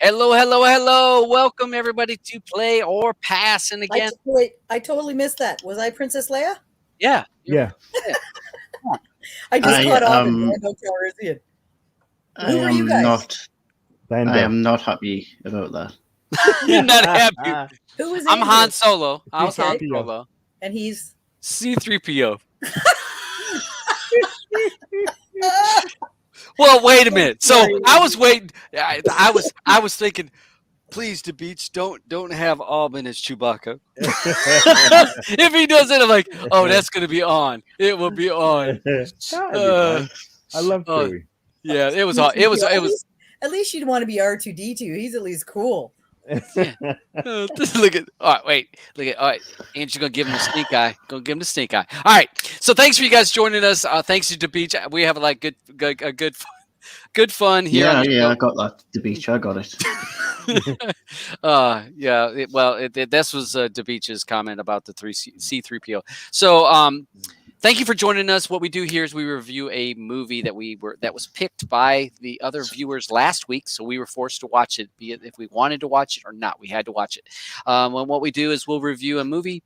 Hello, hello, hello. Welcome everybody to Play or Pass. And again, Wait, I totally missed that. Was I Princess Leia? yeah. Yeah. I just I caught on in am. Lando Calrissian. I Who were you am guys? not. Lando. I am not happy about that. You're not happy. Who was I'm Andrew? Han Solo. I was Han Okay. Solo. And he's C3PO. Well, wait a minute. So Sorry. I was waiting. I was thinking, please, the beach, don't have Alban as Chewbacca. If he does it, I'm like, oh, that's gonna be on. It will be on. That'd be Uh, fun. I love oh, Chewie. yeah, it was. It was. At least you'd want to be R2D2. He's at least cool. Just look at. All right, wait. Look at. All right, Andrew's gonna give him a stink eye. Gonna give him the stink eye. All right. So thanks for you guys joining us. Thanks to the beach. We have like good fun here. Yeah, on the yeah, show. I got that. The beach, I got it. This was DeBeach's comment about the C3PO. So, thank you for joining us. What we do here is we review a movie that was picked by the other viewers last week, so we were forced to watch it, be it if we wanted to watch it or not. We had to watch it. And what we do is we'll review a movie.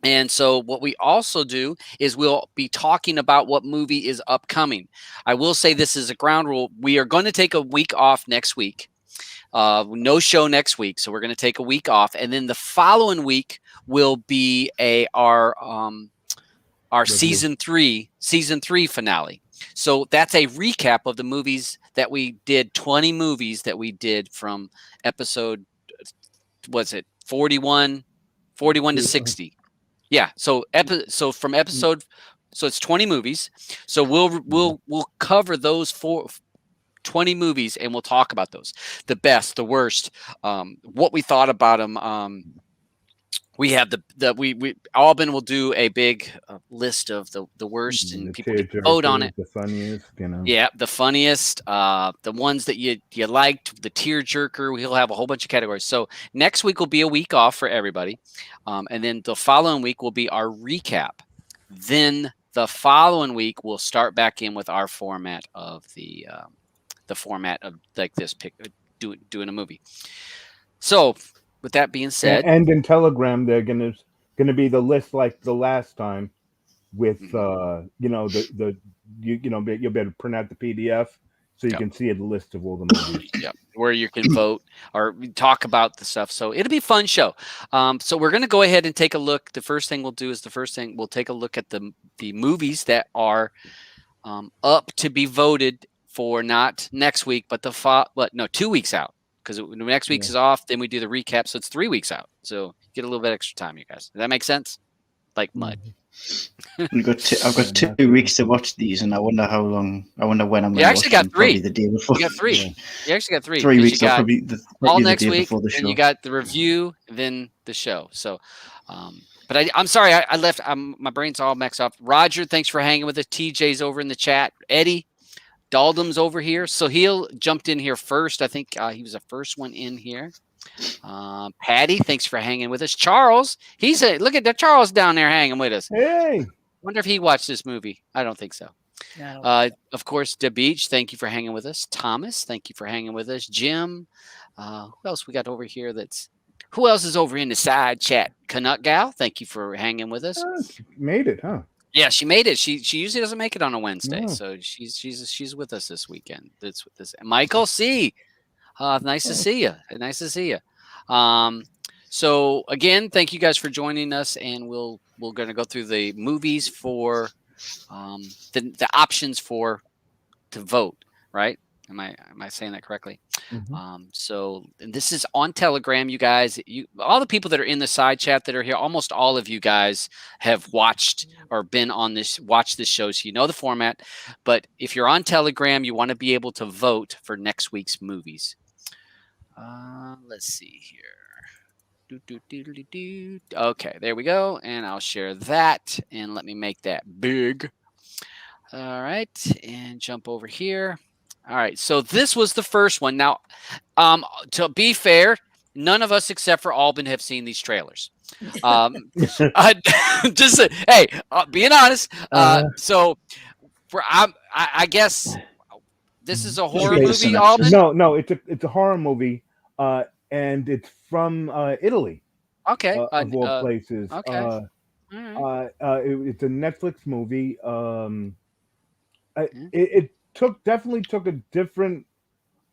And so what we also do is we'll be talking about what movie is upcoming. I will say this is a ground rule. We are going to take a week off next week. No show next week, so we're going to take a week off, and then the following week will be our season three finale. So that's a recap of the movies that we did. 20 movies that we did from episode, was it 41 to 60? Yeah. So from episode, so it's 20 movies. So we'll cover those 20 movies, and we'll talk about those, the best, the worst, what we thought about them. We have we Alban will do a big list of the worst, and people can vote on it. The funniest, Yeah, the funniest, the ones that you liked, the tearjerker. He'll have a whole bunch of categories. So next week will be a week off for everybody, and then the following week will be our recap. Then the following week we'll start back in with our format of the format of like this doing a movie. So with that being said, and in Telegram they're gonna be the list like the last time with you'll be able to print out the PDF so you can see the list of all the movies. Yep, where you can vote or talk about the stuff. So it'll be a fun show. So we're gonna go ahead and take a look. The first thing we'll do is we'll take a look at the movies that are up to be voted for, not next week, but 2 weeks out, because next week is off. Then we do the recap, so it's 3 weeks out. So get a little bit extra time, you guys. Does that make sense? Like mud. I've got 2 weeks to watch these, and I wonder how long. I wonder when I'm. You actually got 3. The day before. You got 3. Yeah. You actually got 3. 3 weeks. You got probably all the next day week, before the show. and you got the review, then the show. So, but I'm sorry, I left. My brain's all mixed up. Roger, thanks for hanging with us. TJ's over in the chat. Eddie Daldum's over here, so he'll jumped in here first. I think he was the first one in here. Patty, thanks for hanging with us. Charles, look at Charles down there hanging with us. Hey, wonder if he watched this movie. I don't think so. No. Of course, the beach, thank you for hanging with us. Thomas, thank you for hanging with us. Jim, who else we got over here? Who else is over in the side chat? Canuck Gal, thank you for hanging with us. Made it, huh? Yeah, she made it. She usually doesn't make it on a Wednesday, No. so she's with us this weekend. That's with this. Michael C. Nice to see you. Nice to see you. So again, thank you guys for joining us, and we're going to go through the movies for the options to vote. Right? Am I saying that correctly? Mm-hmm. So and this is on Telegram, you guys. All the people that are in the side chat that are here, almost all of you guys have watched or been on watched this show, so you know the format. But if you're on Telegram, you want to be able to vote for next week's movies. Let's see here. Okay, there we go. And I'll share that, and let me make that big. All right, and jump over here. All right, so this was the first one. Now, to be fair, none of us except for Alban have seen these trailers. Just being honest. So, I guess This is a horror Read the movie, synopsis. Alden? No, it's a horror movie, and it's from Italy, Okay. of all places. okay. All right. It's a Netflix movie. Yeah. It definitely took a different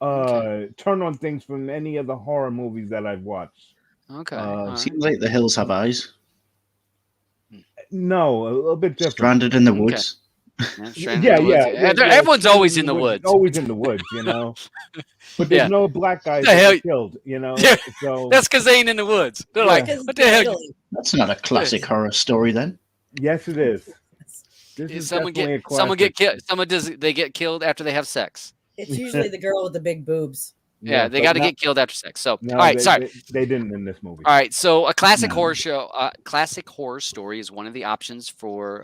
Okay. turn on things from any of the horror movies that I've watched. Okay. All right. Seems like The Hills Have Eyes. No, a little bit different. Stranded in the Woods. Yeah, Stranded in the Woods. Everyone's always in the woods. Always in the woods, you know. But there's Yeah. no black guys The that hell- get killed, you know. Yeah. So That's because they ain't in the woods. They're Yeah. like, Because what the hell? Italy. That's not a classic horror story then. yes, it is. This is Someone definitely a someone get classic. killed. They get killed after they have sex. It's usually the girl with the big boobs. Yeah, they but got to not- get killed after sex. So, No, all right, sorry. They didn't in this movie. All right, so a classic No. horror show, classic horror story is one of the options for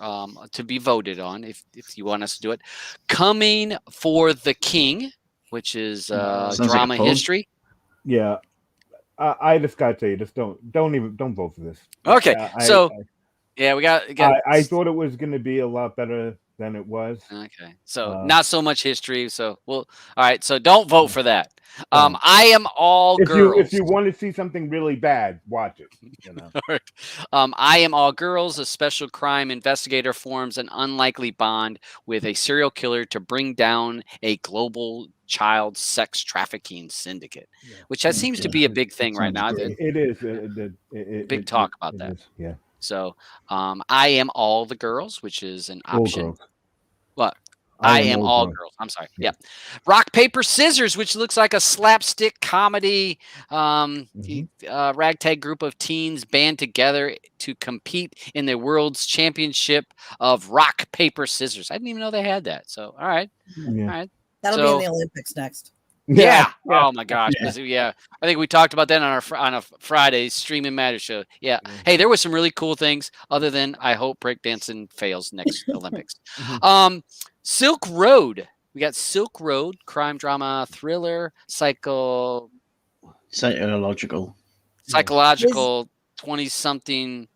to be voted on if you want us to do it. Coming for the King, which is Sounds like a drama poem. history. Yeah, I just gotta tell you, just don't vote for this. Okay, I- so yeah, we got. I thought it was gonna be a lot better than it was. Okay, so Uh, not so much history. So all right, so don't vote for that. No. I am all If girls. you want to see something really bad, watch it. You know. I Am All Girls, a special crime investigator forms an unlikely bond with a serial killer to bring down a global child sex trafficking syndicate, Yeah. which that seems to Okay. be a big thing right now. Sounds good. It is. Big talk about that. is, yeah. So, I Am All the Girls, which is an All option. girls. What? I am all girls. I'm sorry. Yeah. Rock, paper, scissors, which looks like a slapstick comedy. Ragtag group of teens band together to compete in the world's championship of rock, paper, scissors. I didn't even know they had that. So, all right. Yeah. All right. That'll be in the Olympics next. Yeah. Yeah. Oh my gosh. Yeah. I think we talked about that on a Friday streaming matter show. Yeah. Hey, there was some really cool things. Other than I hope breakdancing fails next Olympics. Silk Road. We got Silk Road, crime drama, thriller, Psychological. psychological, 20-something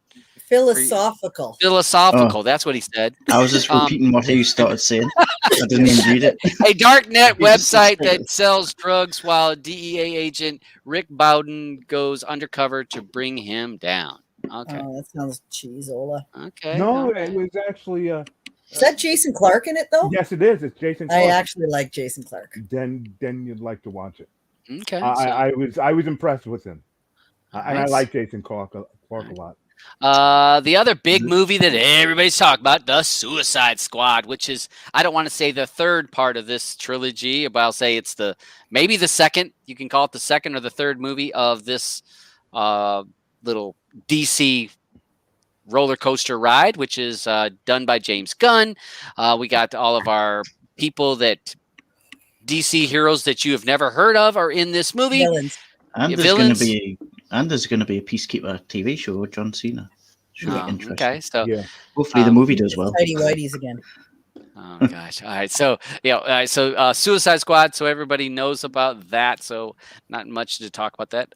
Philosophical. philosophical. That's what he said. I was just repeating what you started saying. I didn't even read it. A darknet You just website said that it. sells drugs while DEA agent Rick Bowden goes undercover to bring him down. Okay. Oh, that sounds cheeseola. Okay. No, okay. it was actually. Is that Jason Clark in it though? Yes, it is. It's Jason. I Clarke. actually like Jason Clark. Then you'd like to watch it. Okay. I was impressed with him, and I Nice. like Jason Clarke a lot. The other big movie that everybody's talking about, The Suicide Squad, which is, I don't want to say the third part of this trilogy, but I'll say it's maybe the second. You can call it the second or the third movie of this little DC roller coaster ride, which is done by James Gunn. We got all of our people that DC heroes that you have never heard of are in this movie. Villains. And Yeah, there's going villains. to be a Peacekeeper TV show with John Cena. Should be interesting. Okay, so Yeah. Hopefully the movie does well. Tidy whities again. oh gosh, all right, so Suicide Squad, so everybody knows about that, so not much to talk about that.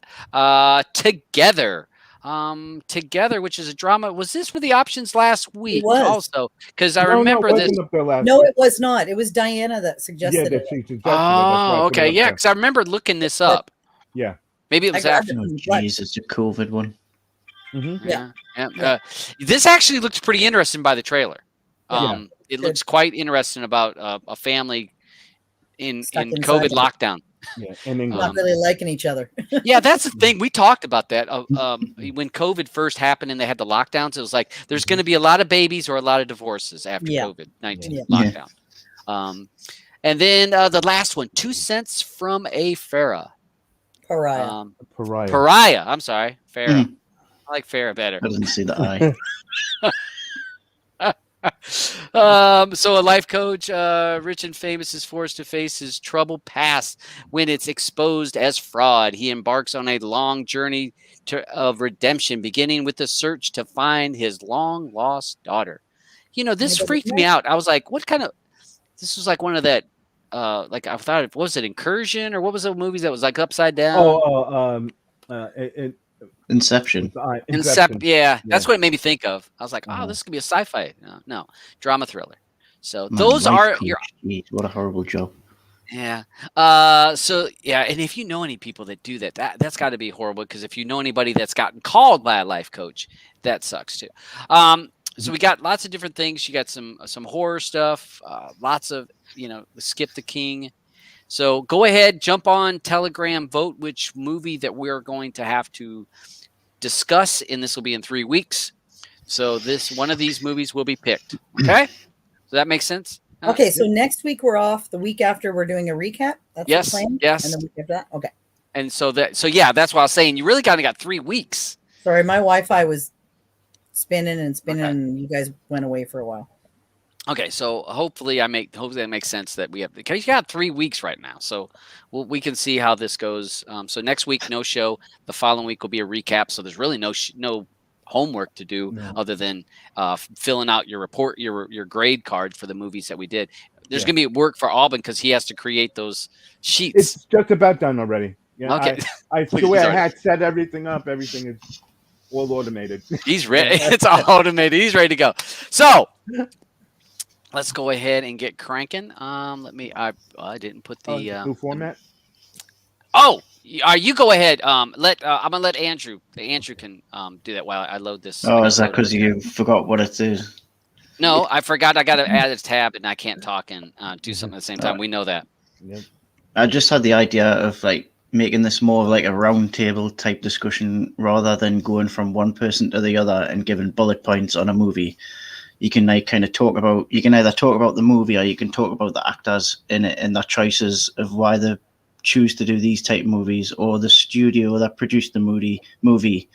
Together, which is a drama. Was this for the options last week? was. Also, because I No, remember it this. wasn't up there last No, week. it was not. It was Diana that Yeah, suggested that it. she suggested it. That's why I Oh, put it okay, up yeah, there. because I remember looking this up. Yeah. Maybe it I was grabbed after. it. Oh, jeez, it's a COVID one. Mm-hmm. Yeah. Yeah. This actually looks pretty interesting by the trailer. It looks quite interesting about a family in Stuck inside COVID of it. lockdown. Yeah. In England. Not really liking each other. Yeah, that's the thing. We talked about that when COVID first happened and they had the lockdowns. It was like there's going to be a lot of babies or a lot of divorces after Yeah. COVID-19 Yeah. lockdown. And then the last one, 2 cents from a Farah. Pariah. Pariah. Pariah. I'm sorry, Farah. I like Farah better. I didn't see the eye. So a life coach, rich and famous, is forced to face his troubled past when it's exposed as fraud. He embarks on a long journey of redemption, beginning with the search to find his long lost daughter. This freaked me out. I was like, what kind of, this was like one of that, like I thought, what was it, Incursion, or what was the movie that was like upside down? Inception. Inception. Yeah, that's Yeah. what it made me think of. I was like, oh, Uh-huh. this could be a sci-fi. No, drama thriller. So My those life are coach, your geez, what a horrible job. Yeah. So yeah, and if you know any people that do that's got to be horrible. Because if you know anybody that's gotten called by a life coach, that sucks too. So we got lots of different things. You got some horror stuff. Lots of Skip the King. So go ahead, jump on Telegram, vote which movie that we're going to have to discuss, and this will be in 3 weeks. So one of these movies will be picked. Okay, so that makes sense. Okay, so next week we're off. The week after we're doing a recap. That's yes, the plan. yes. And the week after that. Okay. And so yeah, that's why I was saying you really kind of got 3 weeks. Sorry, my Wi-Fi was spinning and spinning, Okay. and you guys went away for a while. Okay, so hopefully that makes sense that we have because you got 3 weeks right now, so we can see how this goes. So next week no show. The following week will be a recap. So there's really no homework to do other than filling out your report, your grade card for the movies that we did. There's going to be work for Alban because he has to create those sheets. It's just about done already. Yeah, Okay. I swear I had set everything up. Everything is all automated. He's ready. It's all automated. He's ready to go. So let's go ahead and get cranking. Let me. I didn't put the new format. You go ahead. I'm gonna let Andrew. Andrew can do that while I load this. Oh, is that because you forgot what it is? No, I forgot. I got to add a tab, and I can't talk and do something at the same time. We know that. Yep. I just had the idea of like making this more of like a round table type discussion rather than going from one person to the other and giving bullet points on a movie. You can like kind of talk about. You can either talk about the movie or you can talk about the actors in it and their choices of why they choose to do these type of movies, or the studio that produced the movie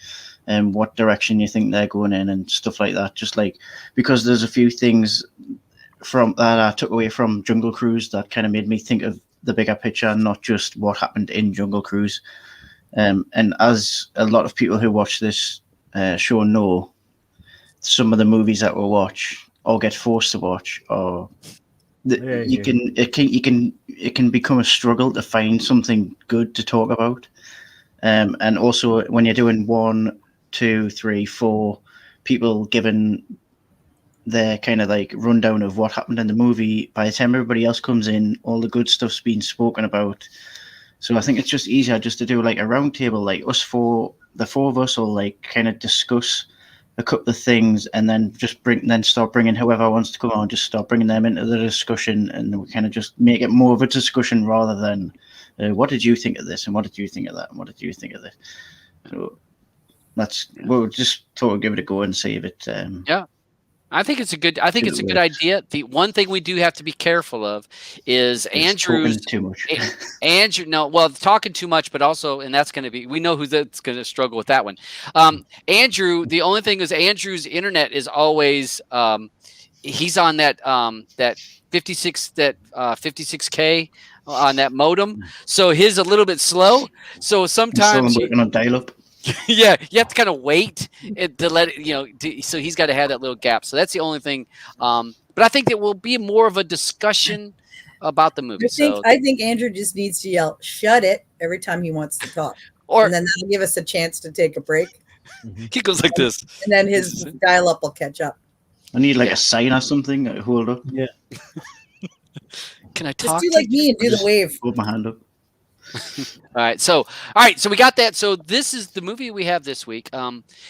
and what direction you think they're going in and stuff like that. Just like because there's a few things from that I took away from Jungle Cruise that kind of made me think of the bigger picture, not just what happened in Jungle Cruise. And as a lot of people who watch this show know, some of the movies that we'll watch or get forced to watch, or it can become a struggle to find something good to talk about. And also when you're doing 1, 2, 3, 4 people giving their kind of like rundown of what happened in the movie, by the time everybody else comes in, all the good stuff's been spoken about. So I think it's just easier just to do like a round table, like the four of us will like kind of discuss a couple of things and then just start bringing whoever wants to come on, just start bringing them into the discussion, and we kind of just make it more of a discussion rather than what did you think of this and what did you think of that and what did you think of this. So we'll just sort of give it a go and see if it I think it's a good idea. The one thing we do have to be careful of is Andrew's too much. Talking too much, but also, and that's going to be, we know who that's going to struggle with that one. Andrew, the only thing is Andrew's internet is always, he's on that 56K on that modem. So his a little bit slow. So sometimes I'm working on dial-up. Yeah, you have to kind of wait to let it, so he's got to have that little gap. So that's the only thing. But I think it will be more of a discussion about the movie. I think Andrew just needs to yell "shut it" every time he wants to talk, and then that'll give us a chance to take a break. He goes like this, and then his dial-up will catch up. I need like a sign or something. Hold up. Yeah. Can I talk? Just do like me and do the wave. Hold my hand up. All right, so we got that. So this is the movie we have this week.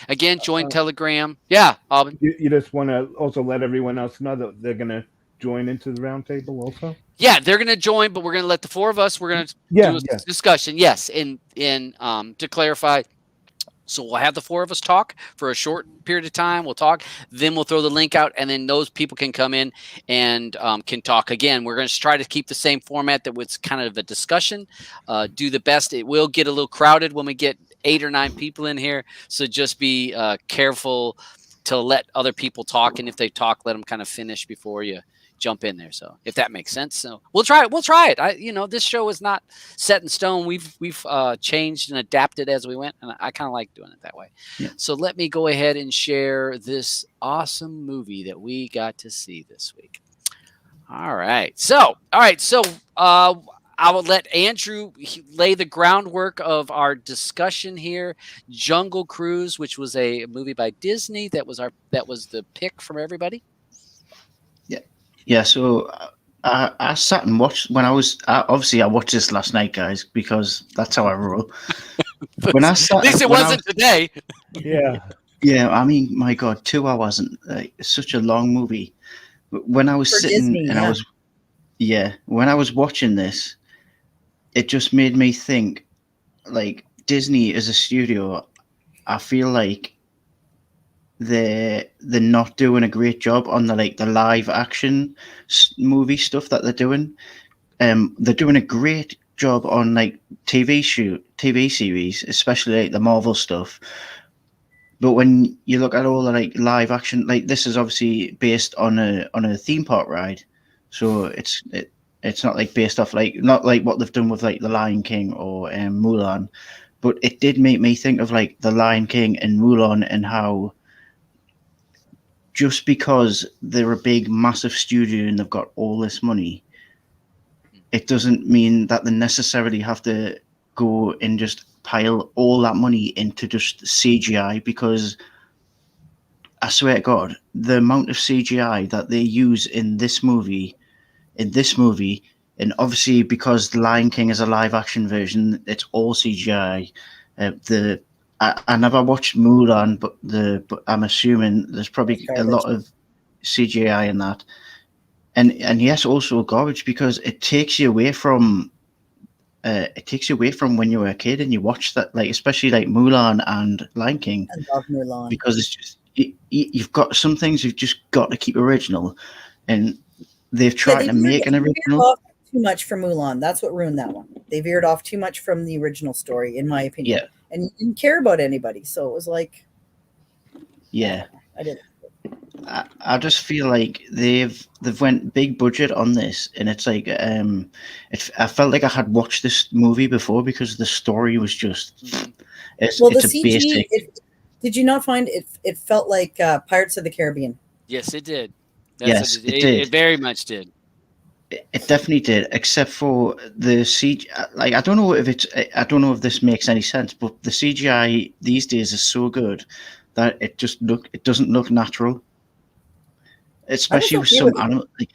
Again, join Telegram. Yeah, Alban. You just want to also let everyone else know that they're gonna join into the round table also. Yeah, they're gonna join, but we're gonna let the four of us. We're gonna do a discussion. Yes, in to clarify. So we'll have the four of us talk for a short period of time. We'll talk, then we'll throw the link out, and then those people can come in and can talk. Again, we're going to try to keep the same format that was kind of a discussion. Do the best. It will get a little crowded when we get 8 or 9 people in here. So just be careful to let other people talk, and if they talk, let them kind of finish before you jump in there. So if that makes sense. So we'll try it. This show is not set in stone. We've changed and adapted as we went, and I kind of like doing it that way. Yeah. So let me go ahead and share this awesome movie that we got to see this week. All right. So I will let Andrew lay the groundwork of our discussion here. Jungle Cruise, which was a movie by Disney, that was the pick from everybody. Yeah, so I sat and watched when I was obviously I watched this last night, guys, because that's how I roll. When I sat, At least it wasn't today. Yeah. Yeah, I mean, my God, 2 hours and it's such a long movie. When I was For sitting Disney, and when I was watching this, it just made me think, like, Disney as a studio, I feel like they're not doing a great job on the live action movie stuff that they're doing. They're doing a great job on like TV series, especially like the Marvel stuff. But when you look at all the like live action, like this is obviously based on a theme park ride, so it's not like based off like not like what they've done with like the Lion King or Mulan, but it did make me think of like the Lion King and Mulan and how just because they're a big massive studio and they've got all this money, it doesn't mean that they necessarily have to go and just pile all that money into just CGI, because I swear to God, the amount of CGI that they use in this movie, and obviously because The Lion King is a live action version, it's all CGI. I never watched Mulan, but I'm assuming there's probably a lot of CGI in that. And yes, also garbage, because it takes you away from when you were a kid and you watched that, like especially like Mulan and Lion King. I love Mulan because it's just you've got some things you've just got to keep original, and they've tried to make an original. Off too much from Mulan. That's what ruined that one. They veered off too much from the original story, in my opinion. Yeah, and you didn't care about anybody, so it was like, yeah. I didn't. I just feel like they've went big budget on this, and it's like I felt like I had watched this movie before because the story was just it's the a CG. basic. Did you not find it? It felt like Pirates of the Caribbean. Yes, it did. Yes, it did. It very much did. It definitely did, except for the CGI. Like I don't know if this makes any sense, but the CGI these days is so good that it doesn't look natural. Especially with some animals. Like,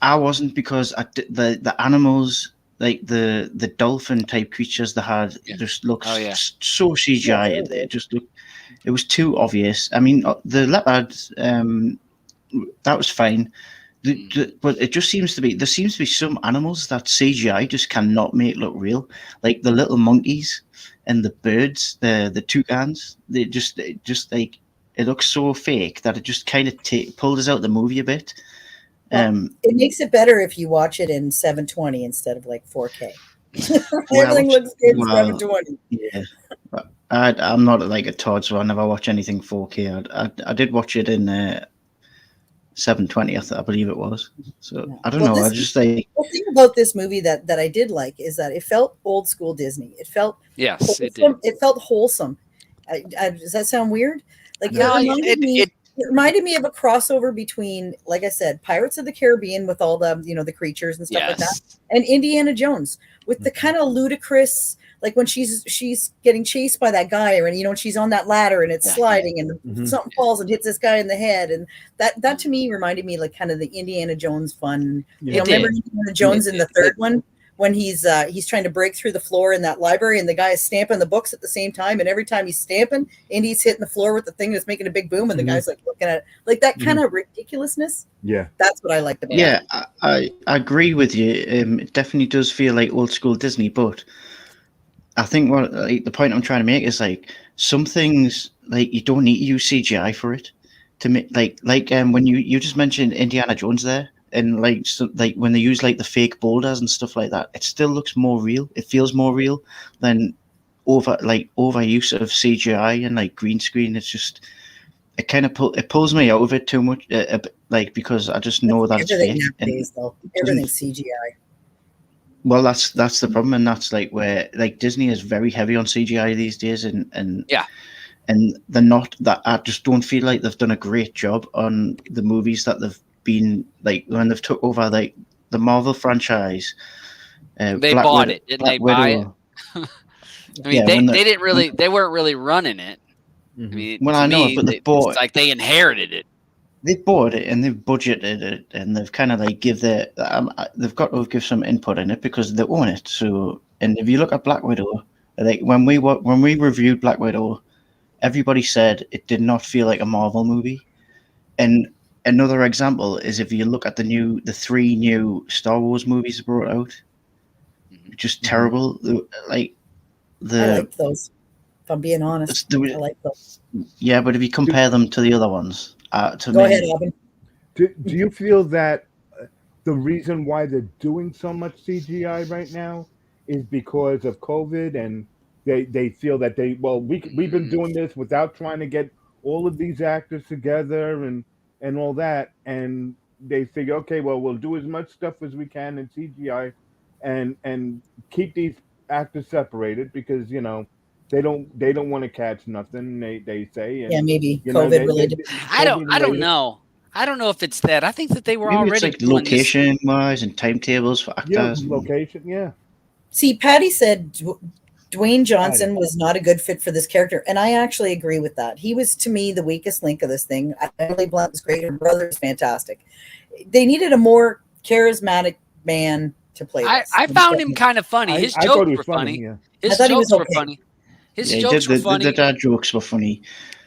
I wasn't, because the animals, like the dolphin type creatures they had, just looked so CGI. It was too obvious. I mean, the leopards, that was fine. But it just seems to be some animals that CGI just cannot make look real, like the little monkeys and the birds, the toucans. They just like, it looks so fake that it just kind of pulled us out the movie a bit. It makes it better if you watch it in 720 instead of like 4K. Everything looks good in 720. Yeah, I'm not like a Todd, so I never watch anything 4K. I did watch it in 720, I believe it was. So I don't know. I just like the thing about this movie that I did like is that it felt old school Disney. It felt wholesome. It did. It felt wholesome. Does that sound weird? Like it reminded me of a crossover between, like I said, Pirates of the Caribbean with all the the creatures and stuff like that, and Indiana Jones with the kind of ludicrous, like when she's getting chased by that guy, and she's on that ladder and it's sliding and something falls and hits this guy in the head, and that to me reminded me like kind of the Indiana Jones fun. Remember Indiana Jones in the third one when he's trying to break through the floor in that library, and the guy is stamping the books at the same time, and every time he's stamping, Indy's hitting the floor with the thing that's making a big boom, and the guy's like looking at it, like that kind of ridiculousness. Yeah, that's what I liked about it. Yeah, I agree with you. It definitely does feel like old school Disney, but I think the point I'm trying to make is like some things, like you don't need to use CGI for it to make like when you just mentioned Indiana Jones there. And like when they use like the fake boulders and stuff like that, it still looks more real. It feels more real than overuse of CGI and like green screen. It's just it kind of pulls me out of it too much, like because I just know that it's fake. Nowadays, though. Everything's CGI. Well, that's the problem, and that's like where like Disney is very heavy on CGI these days, and they're not that. I just don't feel like they've done a great job on the movies that they've been like when they've took over like the Marvel franchise. They bought it, didn't they? Buy it. I mean, they didn't really. They weren't really running it. I mean, well, I know, but they bought. It's like they inherited it. They've bought it and they've budgeted it and they've kind of like they've got to give some input in it because they own it. So, and if you look at Black Widow, like when we reviewed Black Widow, everybody said it did not feel like a Marvel movie. And another example is if you look at the 3 new Star Wars movies brought out, just terrible. Like I like those. If I'm being honest, I like those. Yeah, but if you compare them to the other ones, Go ahead, Robin. Do you feel that the reason why they're doing so much CGI right now is because of COVID, and they feel that we've been doing this without trying to get all of these actors together and all that, and they figure, okay, well, we'll do as much stuff as we can in CGI and keep these actors separated because they don't want to catch nothing. They say, and, maybe COVID related. I don't know. I don't know if it's that. I think that they were already it's like location wise and timetables for actors. Yeah, location. Yeah. See, Patty said Dwayne Johnson was not a good fit for this character, and I actually agree with that. He was, to me, the weakest link of this thing. Emily Blunt was great. Her brother is fantastic. They needed a more charismatic man to play this. I found him kind of funny. His jokes were funny. Yeah. His jokes were funny. His jokes were funny. The dad jokes were funny.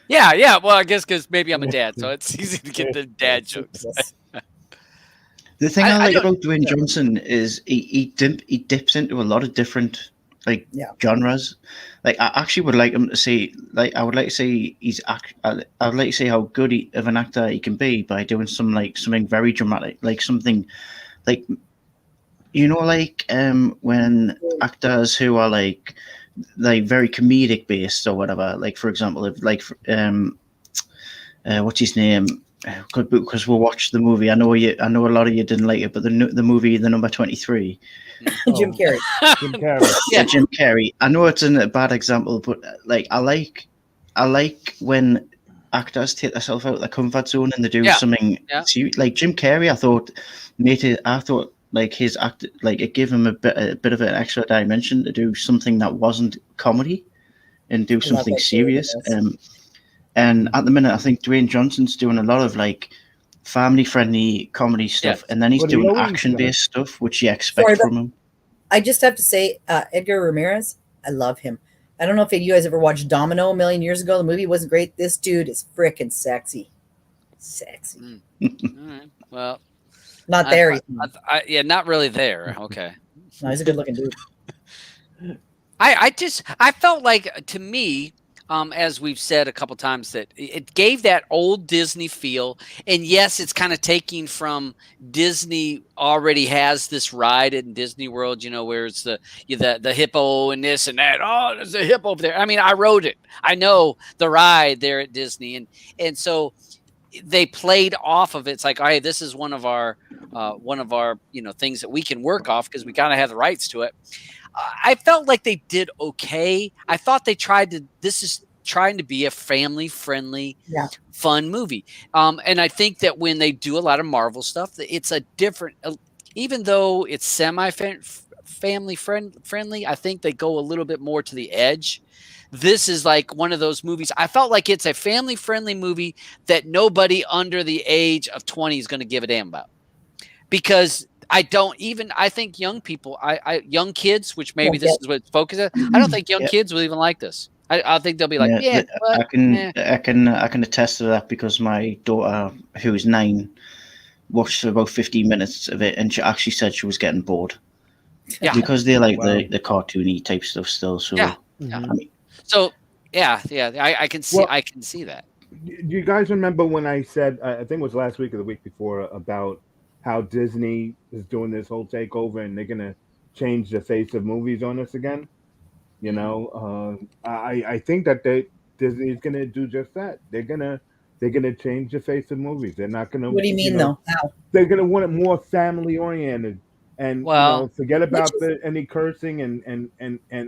Yeah. Well, I guess because maybe I'm a dad, so it's easy to get the dad jokes. The thing I like about Dwayne Johnson is he dips into a lot of different genres. Like I actually would like him to say, like I would like to say I would like to say how good of an actor he can be by doing something very dramatic, like something like when actors who are like very comedic based or whatever, like for example, if what's his name? Because we'll watch the movie. I know a lot of you didn't like it, but the movie, The Number 23. Jim Carrey. Jim Carrey. Yeah, Jim Carrey. I know it's a bad example, but like I like when actors take themselves out of their comfort zone and they do something serious. Like Jim Carrey, I thought like his act, like it gave him a bit of an extra dimension to do something that wasn't comedy and do something serious. And at the minute, I think Dwayne Johnson's doing a lot of like family-friendly comedy stuff, and then he's doing action-based stuff, which you expect from him. I just have to say, Edgar Ramirez, I love him. I don't know if you guys ever watched Domino a million years ago. The movie wasn't great. This dude is freaking sexy. Sexy. All right. Well, not there. Not really there. Okay. No, he's a good-looking dude. I felt like, to me, as we've said a couple times, that it gave that old Disney feel. And yes, it's kind of taking from Disney already has this ride in Disney World, where it's the hippo and this and that. Oh, there's a hippo over there. I mean, I rode it. I know the ride there at Disney. And so they played off of it. It's like, hey, this is one of our things that we can work off because we kind of have the rights to it. I felt like they did okay. I thought they this is trying to be a family-friendly, fun movie. And I think that when they do a lot of Marvel stuff, it's a different, even though it's semi-family friendly, I think they go a little bit more to the edge. This is like one of those movies. I felt like it's a family-friendly movie that nobody under the age of 20 is going to give a damn about. Because I think young people, young kids, which maybe this is what it's focused on. I don't think young kids will even like this. I think they'll be like, I can attest to that because my daughter, who's 9, watched about 15 minutes of it, and she actually said she was getting bored. Yeah, because they like the cartoony type stuff still. So I can see. I can see that. Do you guys remember when I said, I think it was last week or the week before, about how Disney is doing this whole takeover and they're gonna change the face of movies on us again? I think that Disney is gonna do just that. They're gonna change the face of movies.Ey're not gonna. What do you mean, though? How? They're gonna want it more family oriented, and forget about any cursing and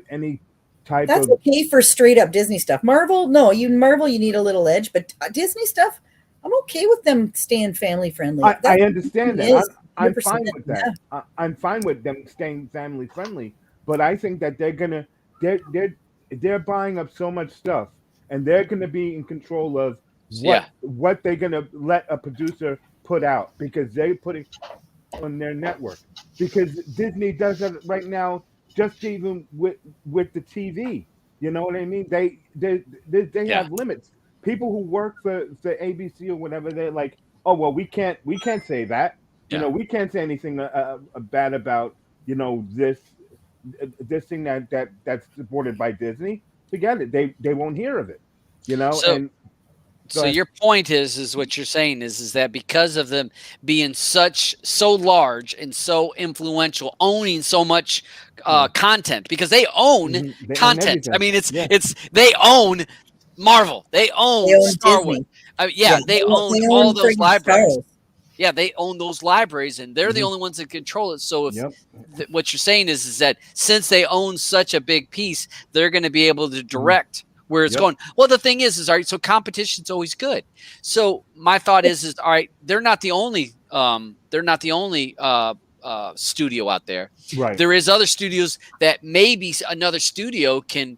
any type. That's okay for straight up Disney stuff. Marvel, no, you need a little edge, but Disney stuff, I'm okay with them staying family friendly. I understand that. I'm fine with that. Yeah. I'm fine with them staying family friendly, but I think that they're buying up so much stuff, and they're going to be in control of what they're gonna let a producer put out, because they're putting on their network. Because Disney does that right now, just even with the TV. You know what I mean? They have limits. People who work for ABC or whatever, they're like, oh well, we can't say that. You know, we can't say anything bad about this thing that's supported by Disney. Forget it. They won't hear of it. You know, So, and so your point is what you're saying is that because of them being so large and so influential, owning so much content, because they own content. I mean, they own Marvel, they own Star Wars. Disney. They own all those libraries. Yeah, they own those libraries, and they're the only ones that control it. So if what you're saying is that since they own such a big piece, they're going to be able to direct where it's going. Well, the thing is all right, so competition's always good. So my thought is all right, they're not the only studio out there. Right. There is other studios that maybe another studio can,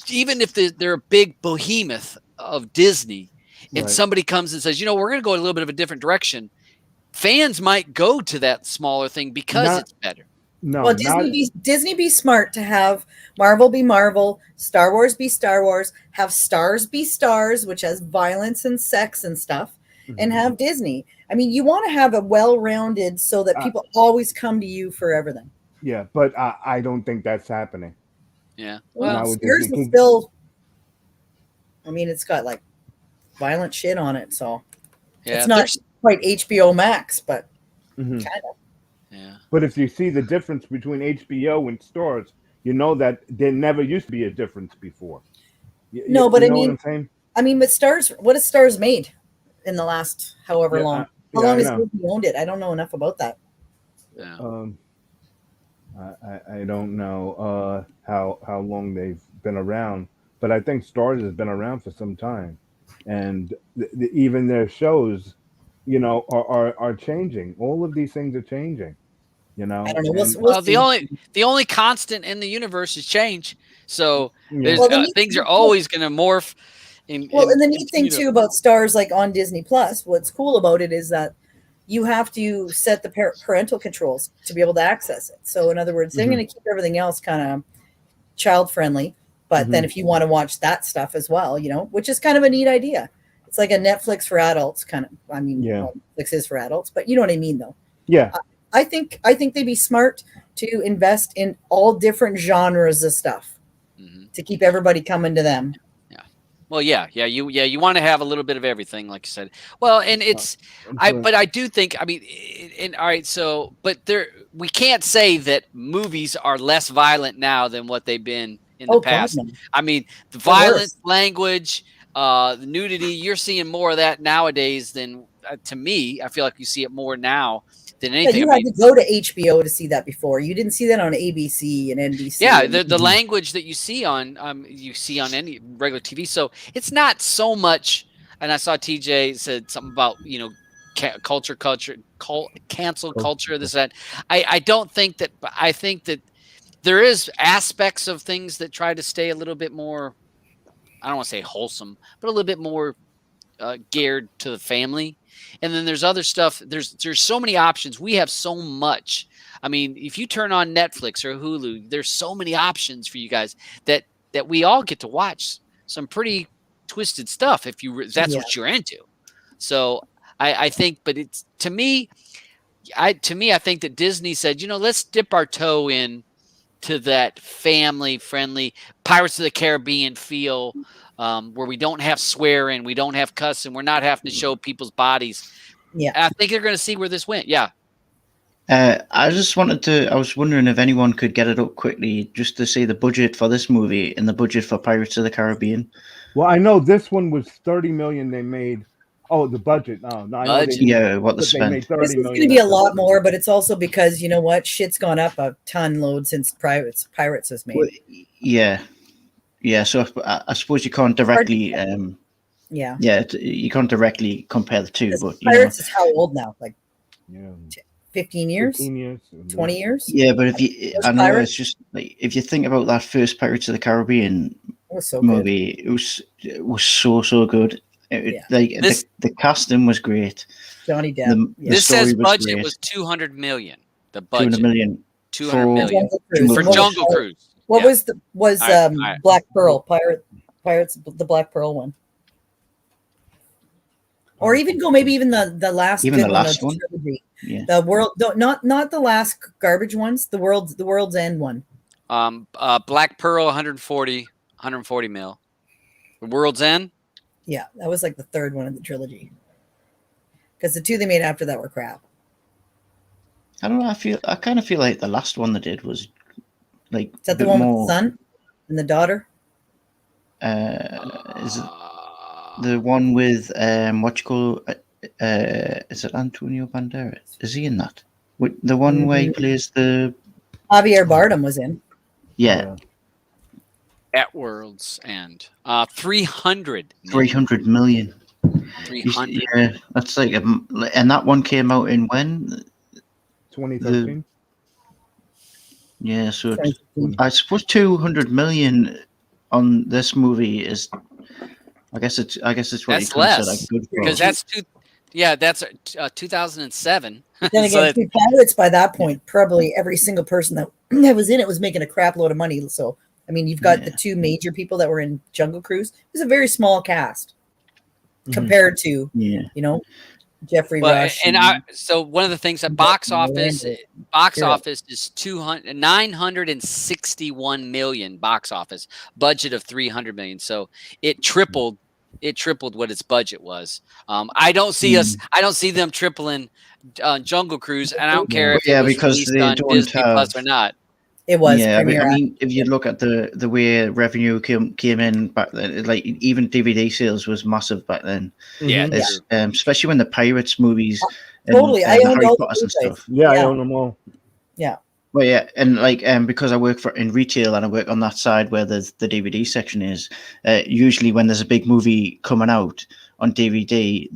even if they're a big behemoth of Disney, and somebody comes and says, we're going to go a little bit of a different direction, fans might go to that smaller thing because it's better. No, well, Disney be smart to have Marvel be Marvel, Star Wars be Star Wars, have Stars be Stars, which has violence and sex and stuff, and have Disney. I mean, you want to have a well-rounded so that people always come to you for everything. Yeah, but I don't think that's happening. Yeah. Well, yours is still, I mean, it's got like violent shit on it, so it's not quite HBO Max, but kind of. Yeah. But if you see the difference between HBO and Stars, you know that there never used to be a difference before. No, but I mean, with Stars, what has Stars made in the last however long? How long has Disney owned it? I don't know enough about that. Yeah. I don't know how long they've been around, but I think Stars has been around for some time, and even their shows, are changing. All of these things are changing. I don't know. Well, the only constant in the universe is change. So things are always going to morph. And the neat thing too about Stars, like on Disney Plus, what's cool about it is that you have to set the parental controls to be able to access it. So in other words, they're going to keep everything else kind of child friendly. But then if you want to watch that stuff as well, which is kind of a neat idea. It's like a Netflix for adults kind of. I mean, Netflix is for adults, but you know what I mean, though. Yeah. I think they'd be smart to invest in all different genres of stuff to keep everybody coming to them. Well, you want to have a little bit of everything, like you said. Well, and but I do think, I mean, all right, so, but we can't say that movies are less violent now than what they've been in the past. God, no. I mean, the violent language, the nudity, you're seeing more of that nowadays than, to me, I feel like you see it more now than anything. You had to go to HBO to see that before. You didn't see that on ABC and NBC. Yeah, the language that you see on any regular TV. So it's not so much. And I saw TJ said something about cancel culture. This that. I don't think that. I think that there is aspects of things that try to stay a little bit more. I don't want to say wholesome, but a little bit more geared to the family. And then there's other stuff. There's so many options. We have so much. I mean, if you turn on Netflix or Hulu, there's so many options for you guys that we all get to watch some pretty twisted stuff if that's what you're into. So I think, but it's to me, I think that Disney said, let's dip our toe in to that family friendly Pirates of the Caribbean feel. Where we don't have swearing, we don't have cussing, we're not having to show people's bodies. Yeah, I think you're going to see where this went. Yeah. I was wondering if anyone could get it up quickly just to see the budget for this movie and the budget for Pirates of the Caribbean. Well, I know this one was $30 million they made. Oh, the budget. No, what the spend. This is going to be a lot more, but it's also because, shit's gone up a ton load since Pirates was made. Well, yeah, so I suppose you can't directly, you can't directly compare the two. But Pirates is how old now? Like 15 years? 15 years? 20 years? Yeah, but it's just like if you think about that first Pirates of the Caribbean movie, it was so good. Like the casting was great. Johnny Depp. This says budget was $200 million. The budget 200 million. For Jungle Cruise. What was Black Pearl Pirates the Black Pearl one? Or even the last one. Yeah. The world not the last garbage ones, the World's End one. Black Pearl 140 mil. The World's End? Yeah, that was like the third one in the trilogy. Because the two they made after that were crap. I don't know. I kind of feel like the last one they did was like. Is that the one with the son and the daughter? Is it the one with what you call? Is it Antonio Banderas? Is he in that? The one where he plays the. Javier Bardem was in. Yeah. At World's End, 300 million. 300. Yeah, that's like, and that one came out in when? 2013. Yeah, so I suppose 200 million on this movie is. I guess it's what that's you consider less, good because that's 2007. Then again, Pirates by that point, probably every single person that was in it was making a crap load of money. So I mean, you've got the two major people that were in Jungle Cruise. It was a very small cast compared to, Jeffrey Rush. So one of the things that box office is 961 million box office, budget of 300 million. So it tripled what its budget was. I don't see them tripling Jungle Cruise, and I don't care if it was released on Disney Plus or not. It was. I mean, if you look at the way revenue came in back then, like even DVD sales was massive back then. Yeah, especially when the Pirates movies, totally. I owned all Potters and stuff. Yeah, I own them all. Yeah. Well, yeah, and like because I work in retail and I work on that side where the DVD section is. Usually, when there's a big movie coming out on DVD,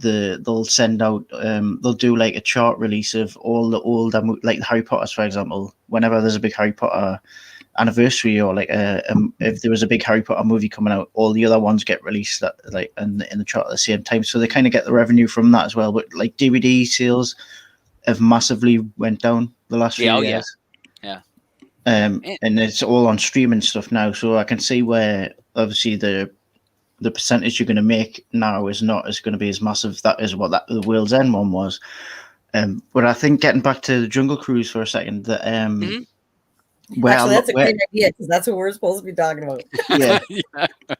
they'll send out they'll do like a chart release of all the older, like Harry Potter, for example. Whenever there's a big Harry Potter anniversary or like if there was a big Harry Potter movie coming out, all the other ones get released in the chart at the same time. So they kind of get the revenue from that as well. But like DVD sales have massively went down the last few years. Yeah. And it's all on streaming stuff now. So I can see where obviously the percentage you're going to make now is not as going to be as massive. That is what the World's End one was. But I think getting back to the Jungle Cruise for a second, that actually, that's a great idea because that's what we're supposed to be talking about. Yeah,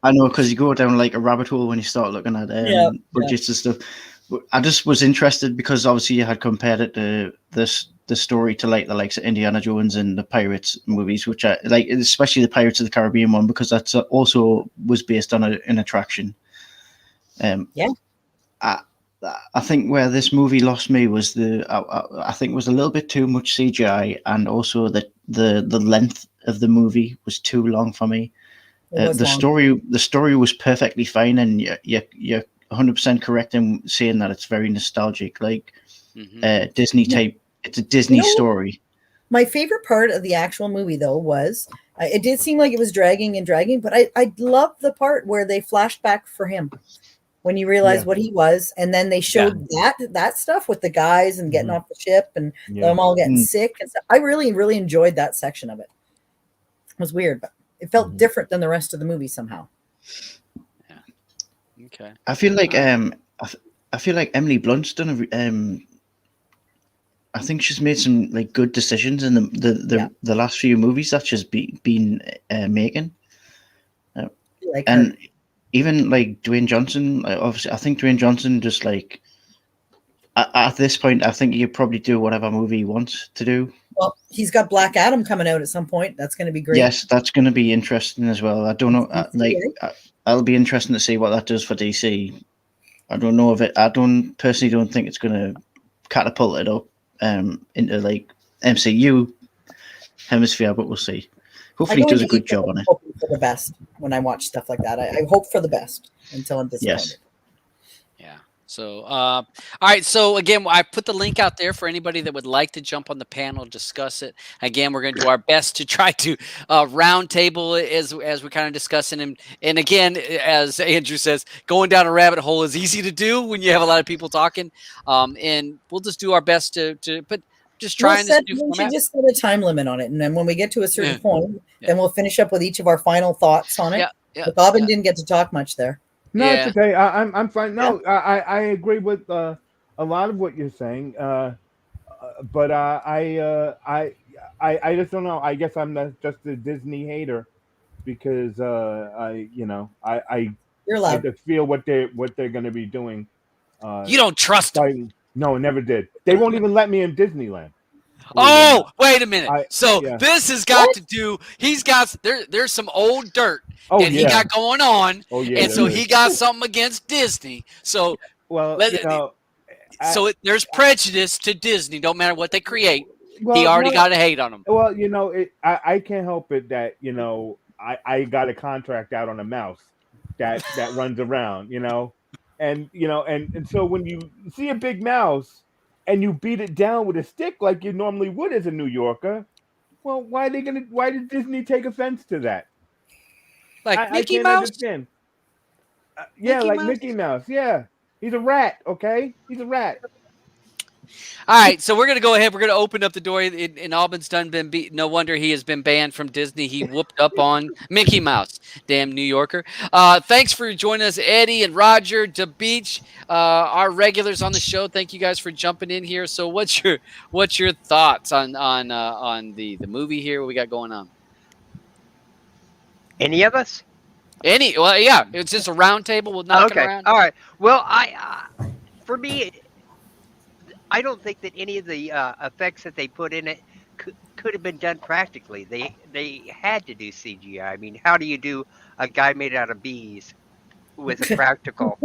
I know, because you go down like a rabbit hole when you start looking at budgets and stuff. But I just was interested because obviously you had compared it to the story to like the likes of Indiana Jones and the Pirates movies, which I like, especially the Pirates of the Caribbean one, because that's also was based on an attraction. I think where this movie lost me was I think it was a little bit too much CGI, and also that the length of the movie was too long for me. The story was perfectly fine, and you're 100% correct in saying that it's very nostalgic, like Disney type. It's a Disney story. My favorite part of the actual movie, though, was it did seem like it was dragging, but I loved the part where they flashed back for him when you realized what he was, and then they showed that stuff with the guys and getting off the ship and them all getting sick and stuff. I really, really enjoyed that section of it. It was weird, but it felt different than the rest of the movie somehow. Yeah. Okay. I feel like Emily Blunt's done I think she's made some like good decisions in the last few movies that she's been making. And even like Dwayne Johnson, obviously, I think Dwayne Johnson just like at this point, I think he could probably do whatever movie he wants to do. Well, he's got Black Adam coming out at some point. That's going to be great. Yes, that's going to be interesting as well. I don't know, I'll be interesting to see what that does for DC. I don't know if it. I personally don't think it's going to catapult it up into like MCU hemisphere, but we'll see. Hopefully he does a good job on it. For the best when I watch stuff like that. I hope for the best until I'm disappointed. Yeah. So, all right. So again, I put the link out there for anybody that would like to jump on the panel, discuss it. Again, we're going to do our best to try to round table as we're kind of discussing. And again, as Andrew says, going down a rabbit hole is easy to do when you have a lot of people talking. And we'll just do our best to but just trying to do we should just set a time limit on it, and then when we get to a certain point, then we'll finish up with each of our final thoughts on it. But Bobbin didn't get to talk much there. No, it's okay. I'm fine. No, I agree with a lot of what you're saying. But I just don't know. I guess I'm just a Disney hater because I just feel what they're going to be doing. You don't trust them. No, never did. They won't even let me in Disneyland. Oh, wait a minute. This has got to do. He's got there's some old dirt that he got going on, and so he got something against Disney. So there's prejudice to Disney. Don't matter what they create. Well, he already got a hate on them. Well, I can't help it that I got a contract out on a mouse that runs around. And and so when you see a big mouse and you beat it down with a stick like you normally would as a New Yorker, well, why did Disney take offense to that? Like Mickey Mouse? Understand. Mickey Mouse. Yeah, he's a rat. Okay, he's a rat. All right, so we're going to go ahead. We're going to open up the door. And Albin's done been beat. No wonder he has been banned from Disney. He whooped up on Mickey Mouse. Damn New Yorker. Thanks for joining us, Eddie and Roger, DeBeach, our regulars on the show. Thank you guys for jumping in here. So what's your thoughts on the movie here? What we got going on? Any of us? Well, yeah. It's just a round table. We'll knock it around. All right. Well, for me, I don't think that any of the effects that they put in it could have been done practically. They had to do CGI. I mean, how do you do a guy made out of bees with a practical?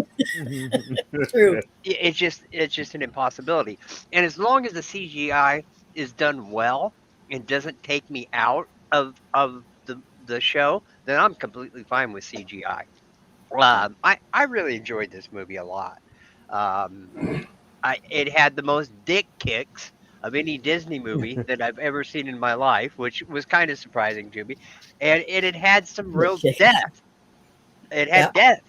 True. It's just an impossibility. And as long as the CGI is done well and doesn't take me out of the show, then I'm completely fine with CGI. I really enjoyed this movie a lot. It had the most dick kicks of any Disney movie that I've ever seen in my life, which was kind of surprising to me. And it had some real death. It had death,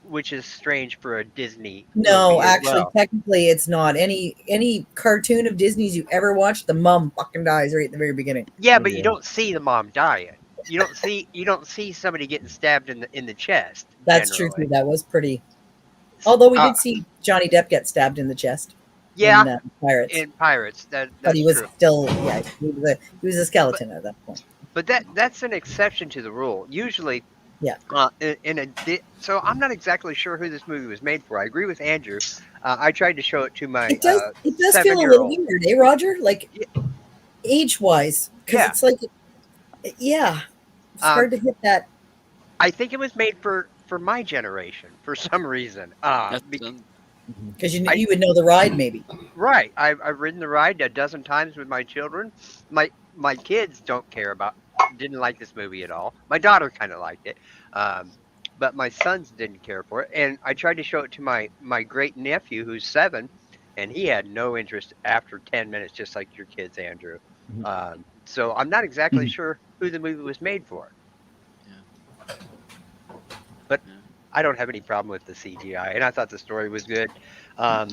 which is strange for a Disney No, actually, technically, it's not. Any cartoon of Disney's you ever watched, the mom fucking dies right at the very beginning. Yeah, but you don't see the mom dying. You don't see somebody getting stabbed in the chest. That's true too. That was pretty. Although we did see Johnny Depp get stabbed in the chest. Yeah, in Pirates. In Pirates, that's but he was true. Still, he was a skeleton at that point. But that's an exception to the rule. Usually, so I'm not exactly sure who this movie was made for. I agree with Andrew. I tried to show it to my it does feel a little weird, eh, Roger? Like age-wise, because it's like, it's hard to hit that. I think it was made for my generation for some reason. Because you would know the ride, maybe. Right. I've ridden the ride a dozen times with my children. My kids didn't like this movie at all. My daughter kind of liked it, but my sons didn't care for it. And I tried to show it to my great nephew, who's 7, and he had no interest after 10 minutes, just like your kids, Andrew. Mm-hmm. So I'm not exactly sure who the movie was made for. But I don't have any problem with the CGI, and I thought the story was good. I'm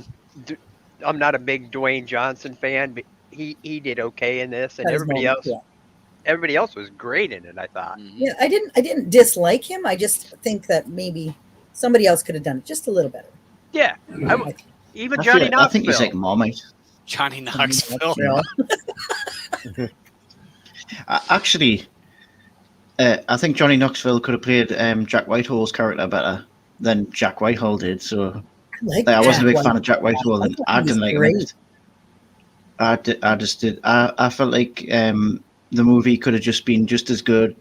not a big Dwayne Johnson fan, but he did okay in this, and everybody else was great in it, I thought. Yeah, I didn't dislike him. I just think that maybe somebody else could have done it just a little better. Yeah, even Johnny Knoxville. I think he's like Marmite. Johnny Knoxville. Actually, I think Johnny Knoxville could have played Jack Whitehall's character better than Jack Whitehall did. So I wasn't a big fan of Jack Whitehall, and I didn't like him. I just did. I felt like the movie could have just been just as good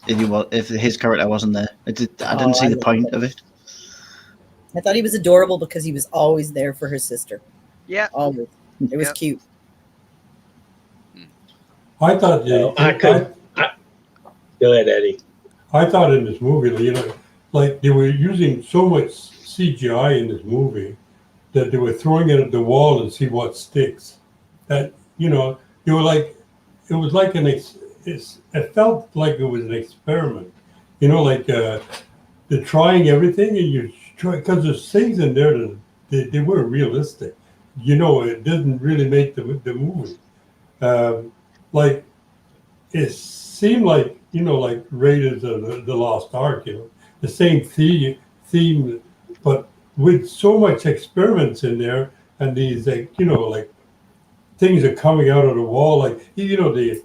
if his character wasn't there. I didn't see the point of it. I thought he was adorable because he was always there for his sister. Yeah, always. It was cute. I thought go ahead, Eddie. I thought in this movie, like they were using so much CGI in this movie that they were throwing it at the wall and see what sticks. That they were like, it was like it felt like it was an experiment. Like they're trying everything, and you try because there's things in there that they weren't realistic. It didn't really make the movie. Like it seemed like like Raiders of the Lost Ark, the same theme, but with so much experiments in there, and these like things are coming out of the wall, like the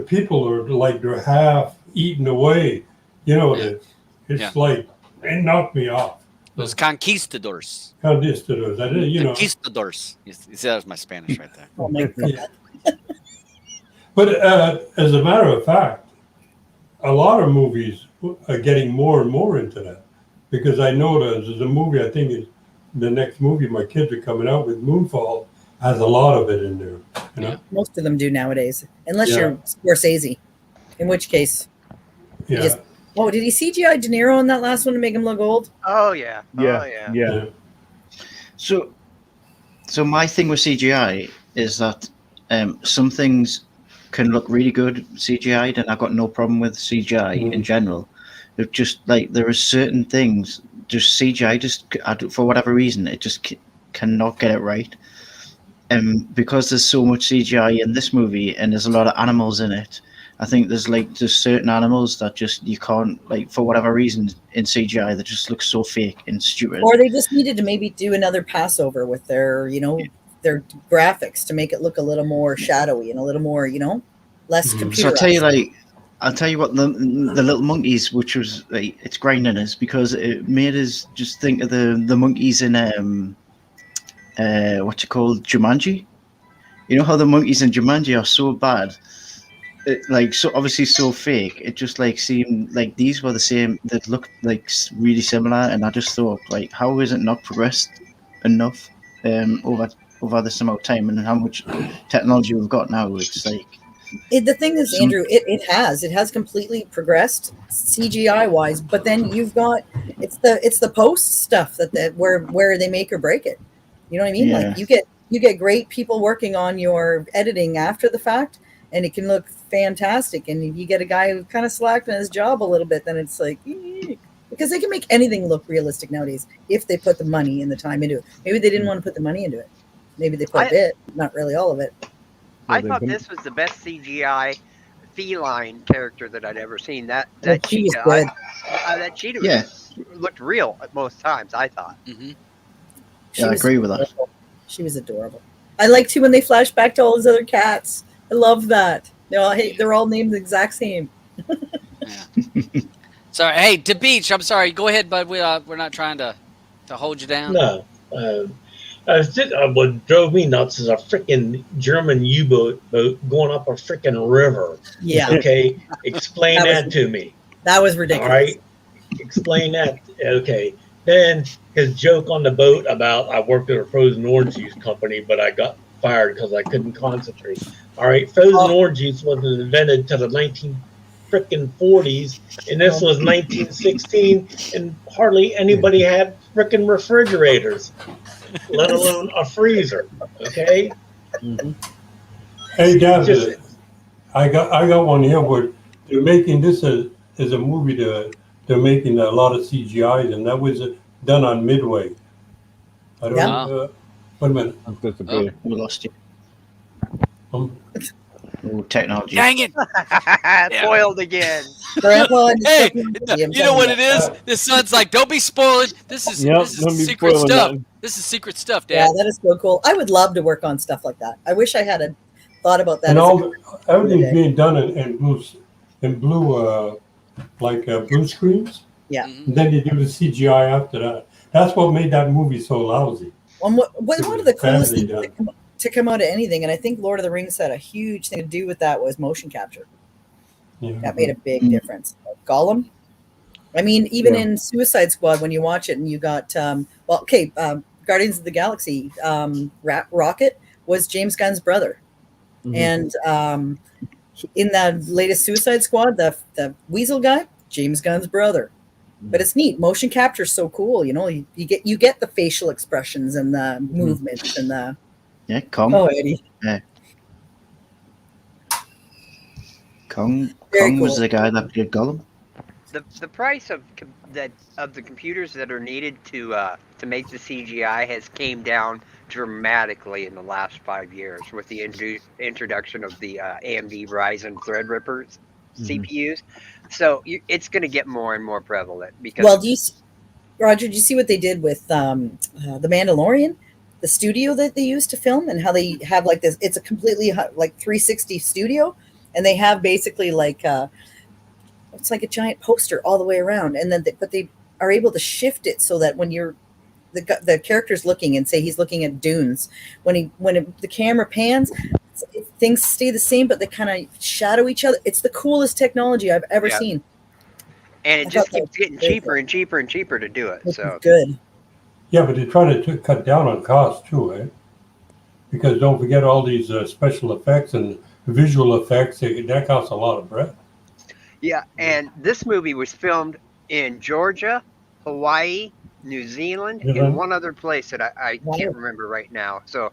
people are like they're half eaten away. It's like it knocked me off. Those conquistadors. Conquistadors. I didn't, Conquistadors. You see, that was my Spanish right there. Oh my God. Yeah. But as a matter of fact, a lot of movies are getting more and more into that, because I know there's a movie, I think the next movie my kids are coming out with, Moonfall, has a lot of it in there. Most of them do nowadays, unless you're Scorsese, in which case, did he CGI De Niro in that last one to make him look old? Oh yeah. Yeah. So my thing with CGI is that some things can look really good CGI'd, and I've got no problem with CGI in general. It just like there are certain things, just CGI, just for whatever reason, it just cannot get it right. And because there's so much CGI in this movie, and there's a lot of animals in it, I think there's certain animals that just you can't, like, for whatever reason in CGI that just look so fake and stupid. Or they just needed to maybe do another passover with their their graphics to make it look a little more shadowy and a little more, less computerized. So I'll tell you what, the little monkeys, which was like, it's grinding us because it made us just think of the monkeys in what you call Jumanji. You know how the monkeys in Jumanji are so bad, so obviously so fake. It just like seemed like these were the same. That looked like really similar, and I just thought, like, how is it not progressed enough over this amount of time, and how much technology we've got now? It's like the thing is, Andrew, it has completely progressed CGI wise, but then you've got it's the post stuff that where they make or break it. You know what I mean? Yeah. Like you get great people working on your editing after the fact, and it can look fantastic. And if you get a guy who kind of slacked on his job a little bit, then it's like, because they can make anything look realistic nowadays if they put the money and the time into it. Maybe they didn't want to put the money into it. Maybe they put a bit, not really all of it. I thought this was the best CGI feline character that I'd ever seen. That cheetah, that cheetah looked real at most times, I thought. Mm-hmm. I agree with that. She was adorable. I liked too when they flashed back to all his other cats. I love that. They're all named the exact same. Sorry, hey, to Beach. I'm sorry. Go ahead, bud. We're not trying to hold you down. No, what drove me nuts is a freaking German U-boat going up a freaking river. Yeah. Okay, explain that to me. That was ridiculous. All right, explain that. Okay, then his joke on the boat about I worked at a frozen orange juice company, but I got fired because I couldn't concentrate. All right, frozen orange juice wasn't invented till the 1940s, and this was 1916, and hardly anybody had freaking refrigerators, let alone a freezer. Okay. Mm-hmm. Hey, Dad, I got one here where they're making this as a movie. They're making a lot of CGI, and that was done on Midway. I don't know. Wait a minute. We lost you. Technology. Dang it! Spoiled again. Hey, you know what it is? This son's like, don't be spoiling. This is secret stuff. This is secret stuff, Dad. Yeah, that is so cool. I would love to work on stuff like that. I wish I had thought about that. And everything's being done in blue blue screens. Yeah. And then you do the CGI after that. That's what made that movie so lousy. One of the coolest things to come out of anything, and I think Lord of the Rings had a huge thing to do with that, was motion capture. Yeah. That made a big difference. Gollum. I mean, even in Suicide Squad, when you watch it and you got Guardians of the Galaxy, Rocket was James Gunn's brother. Mm-hmm. And in that latest Suicide Squad, the Weasel guy, James Gunn's brother. But it's neat. Motion capture is so cool. You know, you get the facial expressions and the movements and the Kong. Oh, Eddie. Yeah. Kong Very was cool. the guy that played Gollum. The price of the computers that are needed to make the CGI has came down dramatically in the last 5 years with the introduction of the AMD Ryzen Threadripper CPUs. So it's going to get more and more prevalent because. Well, Roger, do you see what they did with the Mandalorian? The studio that they used to film and how they have like this. It's a completely like 360 studio, and they have basically like it's like a giant poster all the way around, and then but they are able to shift it so that when you're the character's looking and say he's looking at dunes, when the camera pans, things stay the same, but they kind of shadow each other. It's the coolest technology I've ever seen, and it just keeps getting cheaper and cheaper and cheaper to do it. So good. Yeah, but they're trying to cut down on cost too, eh? Because don't forget all these special effects and visual effects. That costs a lot of bread. Yeah, and this movie was filmed in Georgia, Hawaii, New Zealand, and one other place that I can't remember right now. So,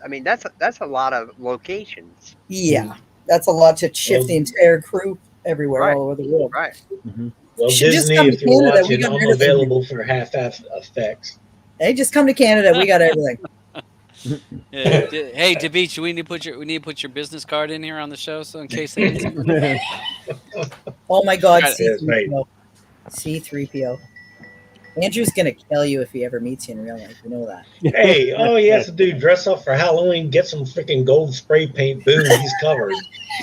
I mean, that's a lot of locations. Yeah, that's a lot to shift the entire crew everywhere, all over the world. Right. Mm-hmm. Well, Disney, if you're watching, I'm available for half-ass effects. Hey, just come to Canada. We got everything. Hey, DeBeach, we need to put your business card in here on the show, so in case they. Oh my God, C3PO. C3PO. Andrew's gonna kill you if he ever meets you in real life. You know that. Hey, all he has to do dress up for Halloween, get some freaking gold spray paint. Boom, he's covered.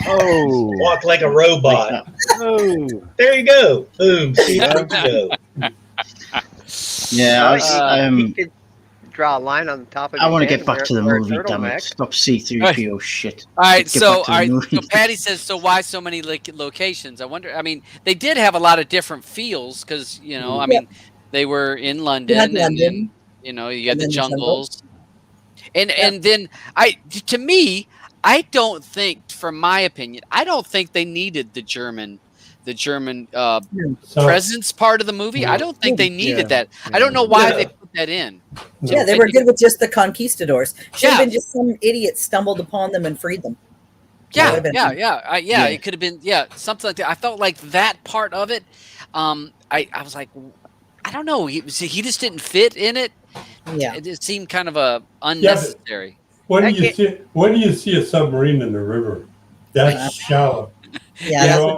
Oh, walk like a robot. Oh, there you go. Boom, C3PO. Yeah, he could draw a line on the top of. I want to get back to the movie. Damn it! Stop C3PO shit. All right, so Patty says, so why so many locations? I wonder. I mean, they did have a lot of different feels because I mean, they were in London, and you had the jungles, and then to me, I don't think, from my opinion, I don't think they needed the German presence part of the movie. I don't think they needed that. I don't know why they put that in. Yeah, they were good with just the conquistadors. Should have been just some idiot stumbled upon them and freed them. Yeah. It could have been something like that. I felt like that part of it. I was like, I don't know. He just didn't fit in it. Yeah, it seemed kind of unnecessary. When do you see a submarine in the river? That's shallow. Yeah.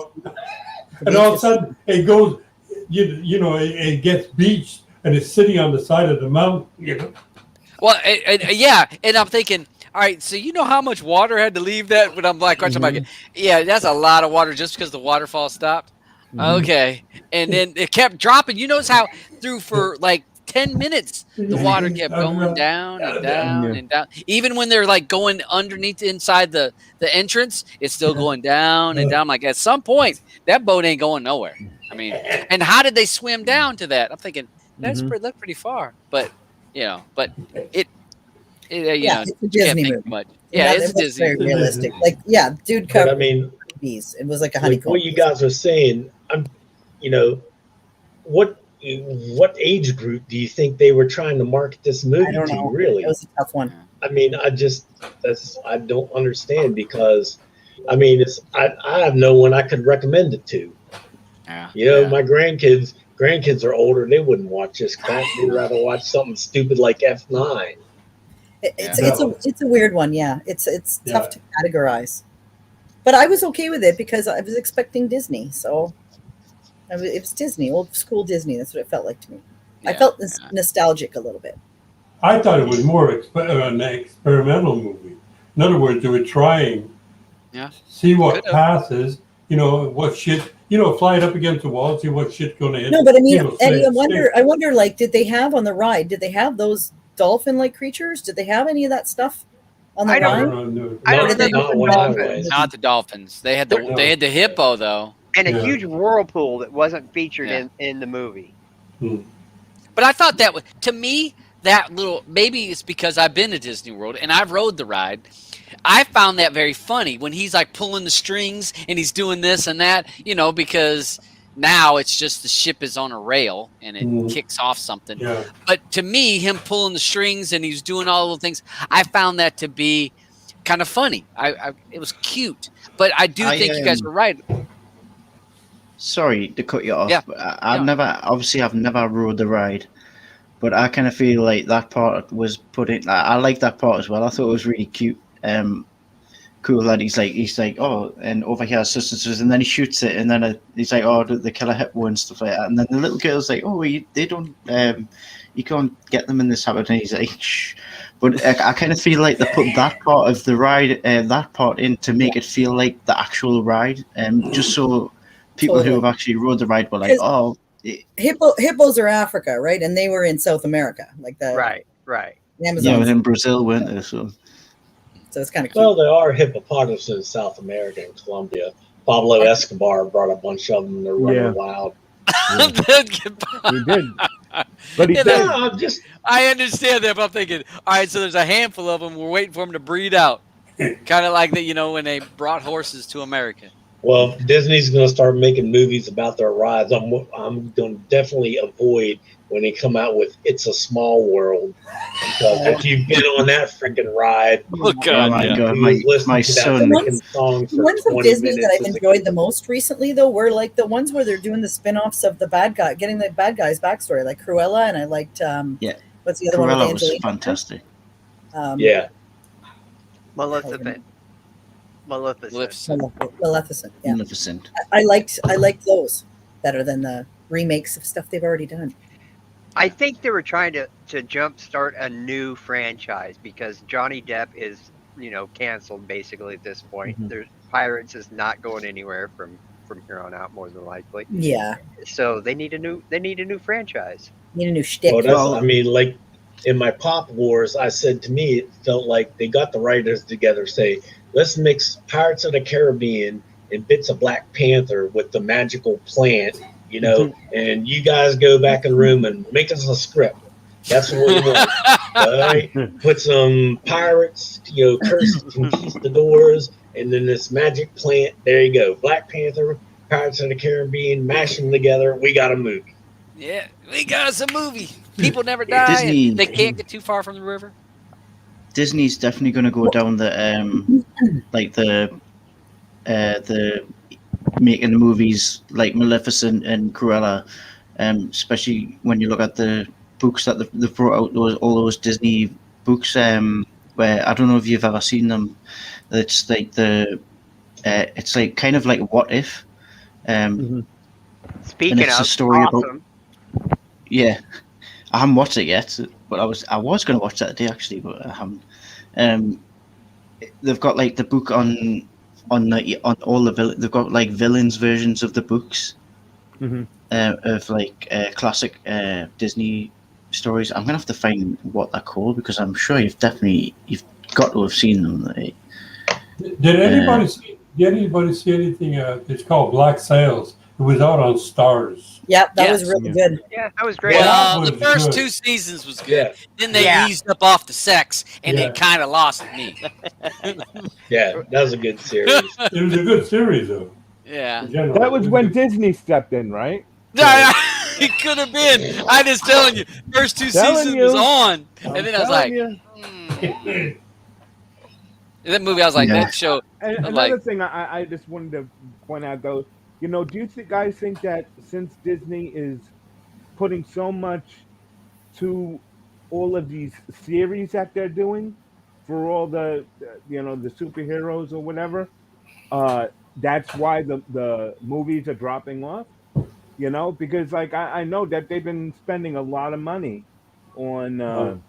And all of a sudden it goes, it gets beached and it's sitting on the side of the mountain. Well, and I'm thinking, all right, so you know how much water had to leave that? When I'm like, yeah, that's a lot of water just because the waterfall stopped. Okay, and then it kept dropping. You notice how for like 10 minutes the water kept going down and down and down. Even when they're like going underneath inside the entrance, it's still going down and down. Like at some point, that boat ain't going nowhere. I mean, and how did they swim down to that? I'm thinking that's pretty far, but it's a Disney movie. Much. Yeah, it's Disney. Very realistic. Like, dude covered. Bees. It was like a honeycomb. What you guys are saying, what age group do you think they were trying to market this movie to? Really, it was a tough one. I mean, I don't understand because, I mean, I have no one I could recommend it to. My grandkids are older. They wouldn't watch this crap. They'd rather watch something stupid like F9. It's a weird one. Yeah, it's tough to categorize. But I was okay with it because I was expecting Disney. So it was Disney, old school Disney. That's what it felt like to me. I felt nostalgic a little bit. I thought it was more an experimental movie. In other words, they were trying, see what passes. What shit. Fly it up against the wall, see what shit's going to hit. No, but I mean, Eddie, I wonder, like, did they have on the ride? Did they have those dolphin-like creatures? Did they have any of that stuff on the ride? I don't remember not the dolphins. They had the hippo though, and a huge whirlpool that wasn't featured in the movie. But I thought that to me that little, maybe it's because I've been to Disney World and I've rode the ride. I found that very funny when he's like pulling the strings and he's doing this and that, because Now it's just the ship is on a rail and it kicks off something. Yeah. But to me, him pulling the strings and he's doing all the things, I found that to be kind of funny. It was cute. But I do think you guys are right. Sorry to cut you off. Yeah. But I've never rode the ride, but I kind of feel like that part was put in. I like that part as well. I thought it was really cute. Cool that he's like, oh, and over here, sisters, and then he shoots it, and then he's like, oh, the killer hippo and stuff like that, and then the little girl's like, oh, they don't, you can't get them in this habit, and he's like, shh. But I kind of feel like they put that part of the ride, that part in to make it feel like the actual ride, just so people who have actually rode the ride were like, oh, hippos are Africa, right? And they were in South America, like the right. Amazon. Yeah, but in Brazil, weren't they? So it's kind of cute. Well, there are hippopotamuses in South America and Colombia. Pablo Escobar brought a bunch of them. They're running wild. Yeah. He did. But he did. I understand that, but I'm thinking, all right, so there's a handful of them. We're waiting for them to breed out. Kind of like that, when they brought horses to America. Well, Disney's going to start making movies about their rides. I'm going to definitely avoid when they come out with "It's a Small World," because if you've been on that freaking ride, oh god, my son. The ones of Disney that I've enjoyed the most recently, though, were like the ones where they're doing the spin-offs of the bad guy, getting the bad guy's backstory, like Cruella, and I liked what's the other Cruella one? Was fantastic. Maleficent. Yeah. Maleficent. I liked those better than the remakes of stuff they've already done. I think they were trying to jumpstart a new franchise because Johnny Depp is, canceled basically at this point. There's Pirates is not going anywhere from here on out, more than likely. Yeah. So they need a new franchise. Need a new shtick. Well, like in my Pop Wars, I said to me, it felt like they got the writers together, say, let's mix Pirates of the Caribbean and bits of Black Panther with the magical plant. And you guys go back in the room and make us a script. That's what we want. All right? Put some pirates, curse conquistadors, and then this magic plant. There you go. Black Panther, Pirates of the Caribbean, mash them together. We got a movie. Yeah, we got us a movie. People never die. Disney, they can't get too far from the river. Disney's definitely going to go down the making the movies like Maleficent and Cruella, especially when you look at the books that they've brought out, all those Disney books, where I don't know if you've ever seen them. It's like it's like kind of like What If. Speaking it's of, a story awesome. about. Yeah, I haven't watched it yet, but I was going to watch that today actually, but I haven't. They've got like the book on all the they've got like villains versions of the books of like classic Disney stories. I'm gonna have to find what they're called because I'm sure you've got to have seen them. Did anybody see anything? It's called Black Sails. It was out on Stars. Yeah, that was really good. Yeah, that was great. Well, the first 2 seasons was good. Yeah. Then they eased up off the sex, and it kind of lost me. Yeah, that was a good series. It was a good series, though. Yeah. That was when Disney stepped in, right? No, it could have been. I'm just telling you. First 2 seasons was on, and then I was like, that movie. I was like, that show. And another thing I just wanted to point out, though, do you guys think that since Disney is putting so much to all of these series that they're doing for all the the superheroes or whatever, that's why the movies are dropping off? Because like I know that they've been spending a lot of money on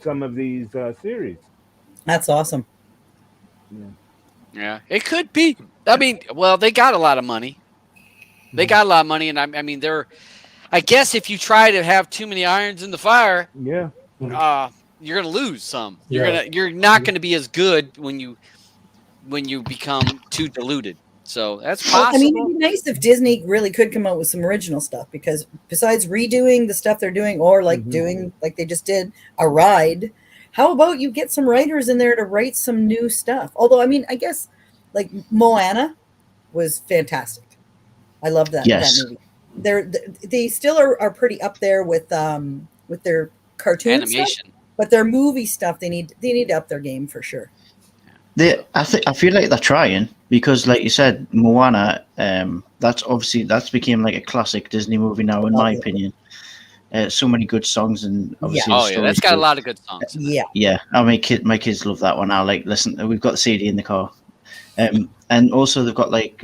some of these series. That's awesome. Yeah, it could be. I mean, well, they got a lot of money. They got a lot of money, and I mean, I guess if you try to have too many irons in the fire, you're gonna lose some. You're not gonna be as good when you become too diluted. So that's possible. I mean, it'd be nice if Disney really could come out with some original stuff, because besides redoing the stuff they're doing, or like doing like they just did a ride, how about you get some writers in there to write some new stuff? Although, I mean, I guess like Moana was fantastic. I love that movie. They still are pretty up there with their cartoon animation stuff, but their movie stuff they need to up their game for sure. I feel like they're trying because, like you said, Moana. That's became like a classic Disney movie now, in my opinion. So many good songs and obviously that's got a lot of good songs. Yeah. My kids love that one. I like listen. We've got the CD in the car, and also they've got like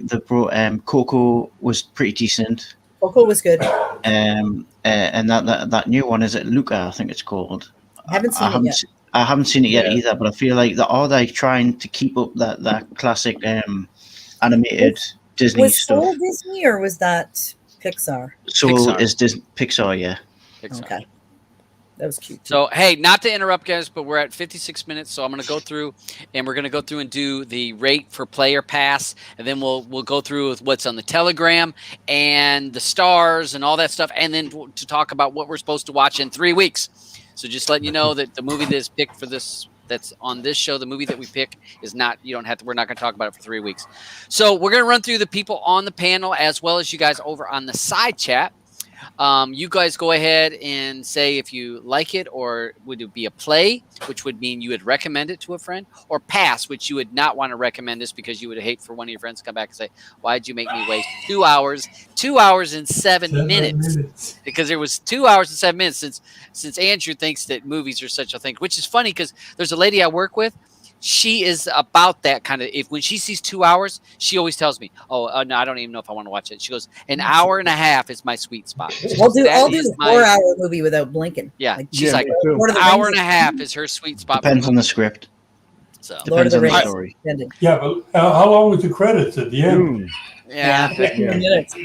Coco was pretty decent. Coco was good. And that new one, is it Luca? I think it's called. I haven't seen it yet. I haven't seen it yet either, but I feel like are they trying to keep up that classic animated Disney stuff? Was Soul Disney or was that Pixar? Soul is Disney Pixar, yeah. Pixar. Okay. That was cute. So, hey, not to interrupt, guys, but we're at 56 minutes, so I'm going to go through, and we're going to go through and do the rate for player pass, and then we'll go through with what's on the Telegram and the stars and all that stuff, and then to talk about what we're supposed to watch in 3 weeks. So just letting you know that the movie that's picked for this, that's on this show, the movie that we pick is not, you don't have to, we're not going to talk about it for 3 weeks. So we're going to run through the people on the panel as well as you guys over on the side chat. You guys go ahead and say if you like it, or would it be a play, which would mean you would recommend it to a friend, or pass, which you would not want to recommend this because you would hate for one of your friends to come back and say, why'd you make me waste 2 hours and 7 minutes? Because there was 2 hours and 7 minutes since Andrew thinks that movies are such a thing, which is funny because there's a lady I work with. She is about that kind of, when she sees 2 hours, she always tells me, no, I don't even know if I want to watch it. She goes, an hour and a half is my sweet spot. I'll do a 4-hour movie without blinking. Yeah. She's like, an hour and a half is her sweet spot. Depends on the script. So Lord of the Rings. Story. Yeah, but how long was the credits at the end? Yeah. 15 minutes.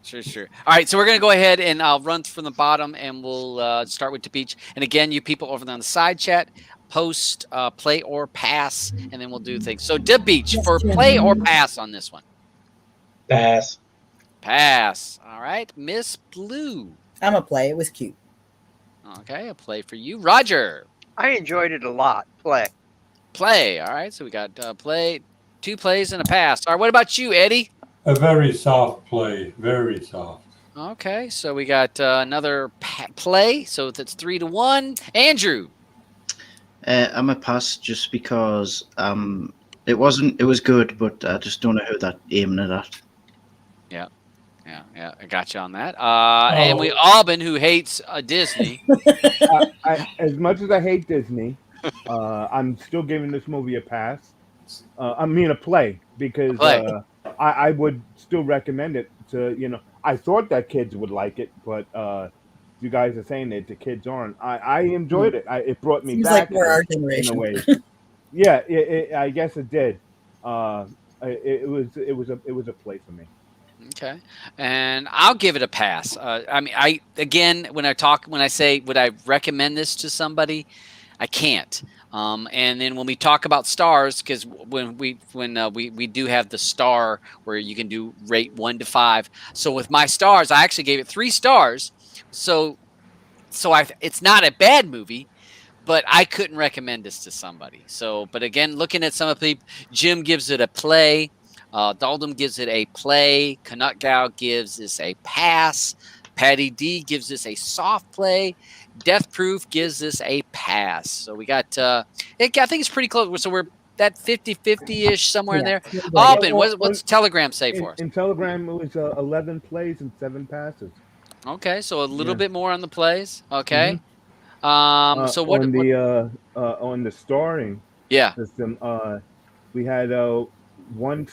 Sure. All right, so we're going to go ahead and I'll run from the bottom, and we'll start with the beach. And again, you people over on the side chat, post play or pass, and then we'll do things. So Deb Beach for play or pass on this one. Pass. All right, Miss Blue. I'm a play. It was cute. Okay, a play for you. Roger. I enjoyed it a lot. Play. All right, so we got play, 2 plays and a pass. All right, what about you, Eddie? A very soft play. Very soft. Okay, so we got another play. So that's 3-1. Andrew. I'm a pass just because it was good, but I just don't know who that aiming it at. Yeah, I got you on that. And we Alban, who hates Disney. As much as I hate Disney, I'm still giving this movie a pass. A play, because I would still recommend it to, I thought that kids would like it, but you guys are saying that the kids aren't. I enjoyed it. It brought me back like more our generation. in a way. Yeah, I guess it did. It was a play for me. Okay, and I'll give it a pass. when I say would I recommend this to somebody, I can't. And then when we talk about stars, because when we do have the star where you can do rate 1 to 5. So with my stars, I actually gave it 3 stars. So it's not a bad movie, but I couldn't recommend this to somebody. So, but again, looking at some of the people, Jim gives it a play. Daldum gives it a play. Canutgow gives this a pass. Patty D gives this a soft play. Death Proof gives this a pass. So we got, I think it's pretty close. So we're that 50-50-ish somewhere in there. Alban, what's Telegram say for us? In Telegram, it was 11 plays and 7 passes. Okay, so a little bit more on the plays. Okay. Mm-hmm. So what on the starring system, we had one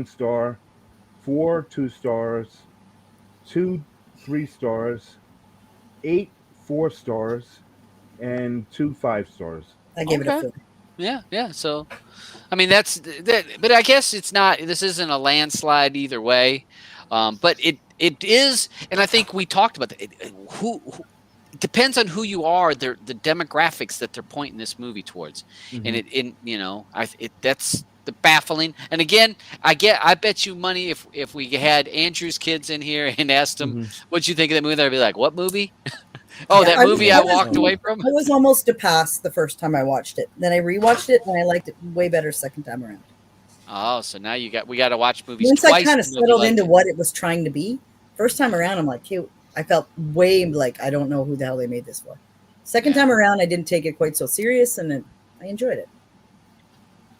star, 4 2 stars, 2 3 stars, 8 4 stars, and 2 5 stars. I gave it a 4. Yeah. So, I mean, that's that. But I guess it's not. This isn't a landslide either way. But it is, and I think we talked about that. Who it depends on who you are. The demographics that they're pointing this movie towards, and that's the baffling. And again, I bet you money if we had Andrew's kids in here and asked them what you think of that movie, they'd be like, "What movie?" That movie I walked away from. I was almost a pass the first time I watched it. Then I rewatched it and I liked it way better second time around. Oh, so now we got to watch movies Once twice. I kind of settled into what it was trying to be, first time around, I'm like, hey, I felt way like I don't know who the hell they made this for. Second time around, I didn't take it quite so serious, and I enjoyed it.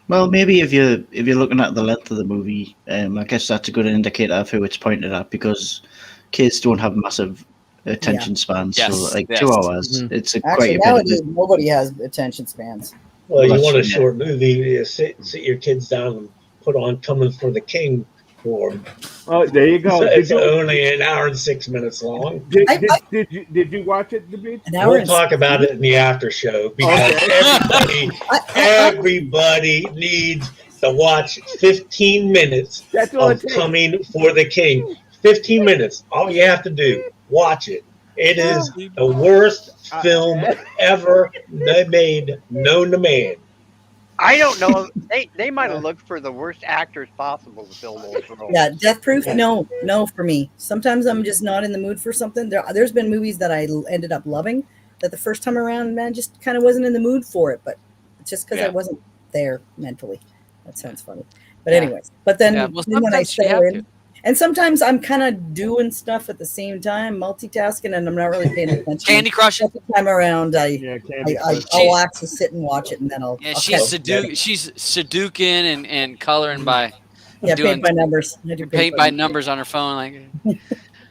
Well, maybe if you're looking at the length of the movie, I guess that's a good indicator of who it's pointed at, because kids don't have massive attention spans. Yes, so like yes. 2 hours, it's quite a nowadays bit. nobody has attention spans. Well, you Well, want a that's- short movie, you sit your kids down and put on Coming for the King for 'em. Oh, there you go. So Did it's you, only an hour and 6 minutes long. did you watch it, David? We'll talk about it in the after show, because everybody needs to watch 15 minutes That's all of it takes. Coming for the King. 15 minutes. All you have to do, watch it. It is the worst film ever made known to man. I don't know. They might have looked for the worst actors possible to fill those roles. Yeah, Death Proof, no for me. Sometimes I'm just not in the mood for something. There's been movies that I ended up loving that the first time around, man, just kind of wasn't in the mood for it. But it's just because I wasn't there mentally. That sounds funny. But anyways, but then, then when I settle in, and sometimes I'm kind of doing stuff at the same time, multitasking, and I'm not really paying attention. Candy Crush. The time around, I'll actually sit and watch it, and then I'll. Yeah, she's Sudoku and coloring by. Paint by numbers. Paint by numbers on her phone, like.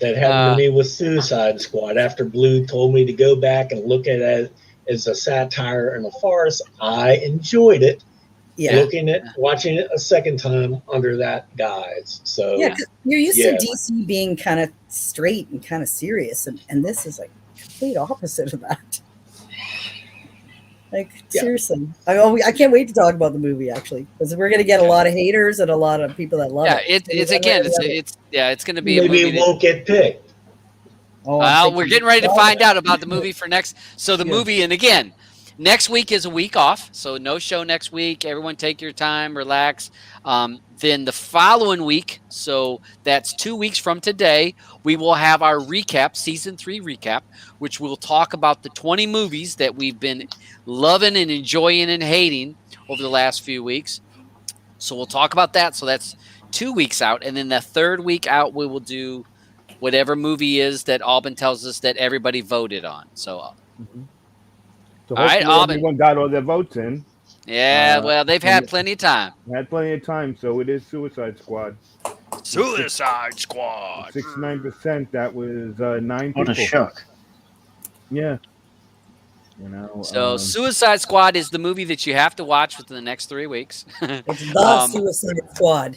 That happened to me with Suicide Squad. After Blue told me to go back and look at it as a satire and a farce, I enjoyed it. Yeah. Watching it a second time under that guise. So you're used to DC being kind of straight and kind of serious, and this is like complete opposite of that. Like seriously, I can't wait to talk about the movie actually, because we're gonna get a lot of haters and a lot of people that love it. It's gonna be maybe a movie it won't get picked. We're getting ready to find out about the movie for next. So the movie, and again, next week is a week off, so no show next week. Everyone take your time, relax. Then the following week, so that's 2 weeks from today, we will have our recap, season 3 recap, which we'll talk about the 20 movies that we've been loving and enjoying and hating over the last few weeks. So we'll talk about that. So that's 2 weeks out. And then the third week out, we will do whatever movie is that Alban tells us that everybody voted on. So, all right, Alban. Everyone got all their votes in. Yeah, well, they've had plenty of time. Had plenty of time, so it is Suicide Squad. Suicide Squad. 69%. That was 9 people. What a shock. Yeah. You know. So Suicide Squad is the movie that you have to watch within the next 3 weeks. It's the Suicide Squad.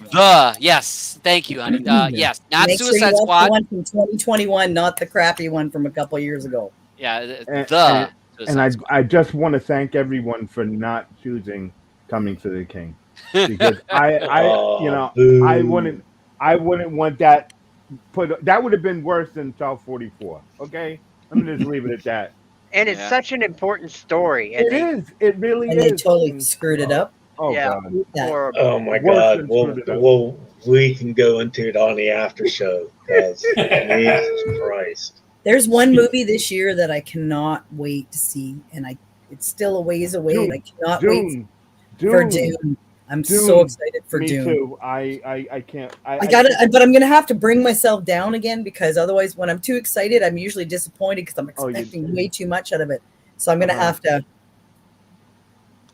Yes, thank you, honey. Yes, not Make Suicide sure you watch Squad. the one from 2021, not the crappy one from a couple years ago. Yeah, And I just want to thank everyone for not choosing Coming to the King, because I wouldn't want that that would have been worse than South 44. Okay, I'm gonna just leave it at that. And it's such an important story. It is. It really is. They totally screwed it up. Oh God. Oh my God. Well, we can go into it on the after show, because Jesus Christ. There's one movie this year that I cannot wait to see, and it's still a ways away. Dune. I cannot Dune. wait for Dune. I'm Dune. so excited for Me Dune. too. I can't. I got it, but I'm gonna have to bring myself down again, because otherwise, when I'm too excited, I'm usually disappointed because I'm expecting way too much out of it. So I'm gonna have to.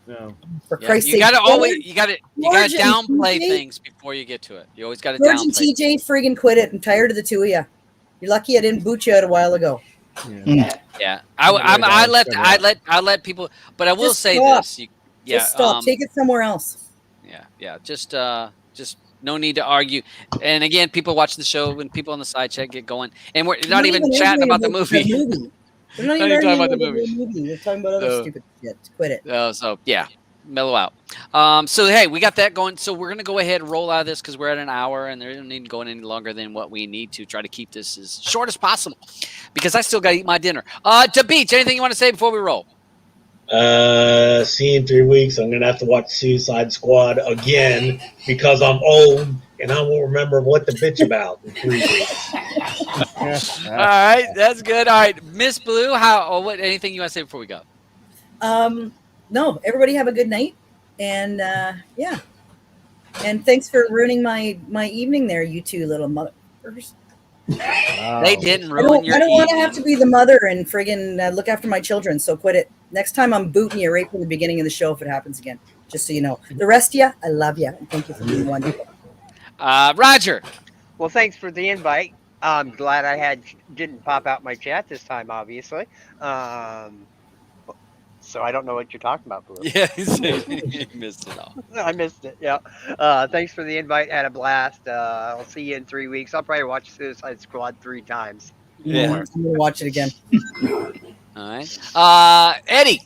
No. For Christ's sake, you gotta downplay things before you get to it. You always gotta George and downplay. TJ friggin' quit it. I'm tired of the two of you. You're lucky I didn't boot you out a while ago. Yeah, I let people, but I will Just say stop. this. Just stop. Take it somewhere else. Yeah. Just no need to argue. And again, people watching the show, when people on the side chat get going, and we're not even chatting about the movie. We're not even talking about the movie. We're talking about other stupid shit. Quit it. So yeah, mellow out. So hey, we got that going. So we're gonna go ahead and roll out of this because we're at an hour, and there don't need to go any longer than what we need to try to keep this as short as possible, because I still got to eat my dinner. To Beach, anything you want to say before we roll? See you in 3 weeks. I'm gonna have to watch Suicide Squad again, because I'm old and I won't remember what the bitch about in 3 weeks. All right, that's good. All right, Miss Blue, anything you want to say before we go? No, everybody have a good night, and yeah. And thanks for ruining my evening there, you two little mothers. They didn't ruin your I don't want to have evening. to be the mother and friggin' look after my children, so quit it. Next time I'm booting you right from the beginning of the show if it happens again. Just so you know. The rest of you, I love you. And thank you for being wonderful. Roger. Well, thanks for the invite. I'm glad I didn't pop out my chat this time, obviously. So I don't know what you're talking about, Blue. Yeah, he missed it all. I missed it. Yeah. Thanks for the invite. Had a blast. I'll see you in 3 weeks. I'll probably watch Suicide Squad 3 times. Yeah. I'm gonna watch it again. All right. Eddie.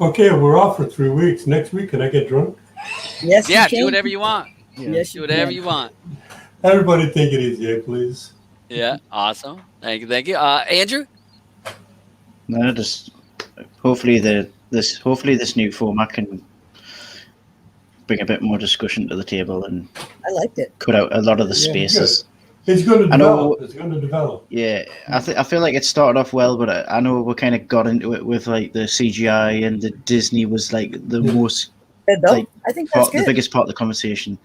Okay, we're off for 3 weeks. Next week, can I get drunk? Yes, Yeah, you can. do whatever you want. Yes, Do whatever you want. Everybody take it easy, please. Yeah, awesome. Thank you. Andrew? No, just hopefully this new format can bring a bit more discussion to the table and I liked it. cut out a lot of the spaces. It's going to I know- develop. It's going to develop. Yeah, I feel like it started off well, but I know we kind of got into it with like the CGI and the Disney was like the most Good, though. like I think that's the good. biggest part of the conversation.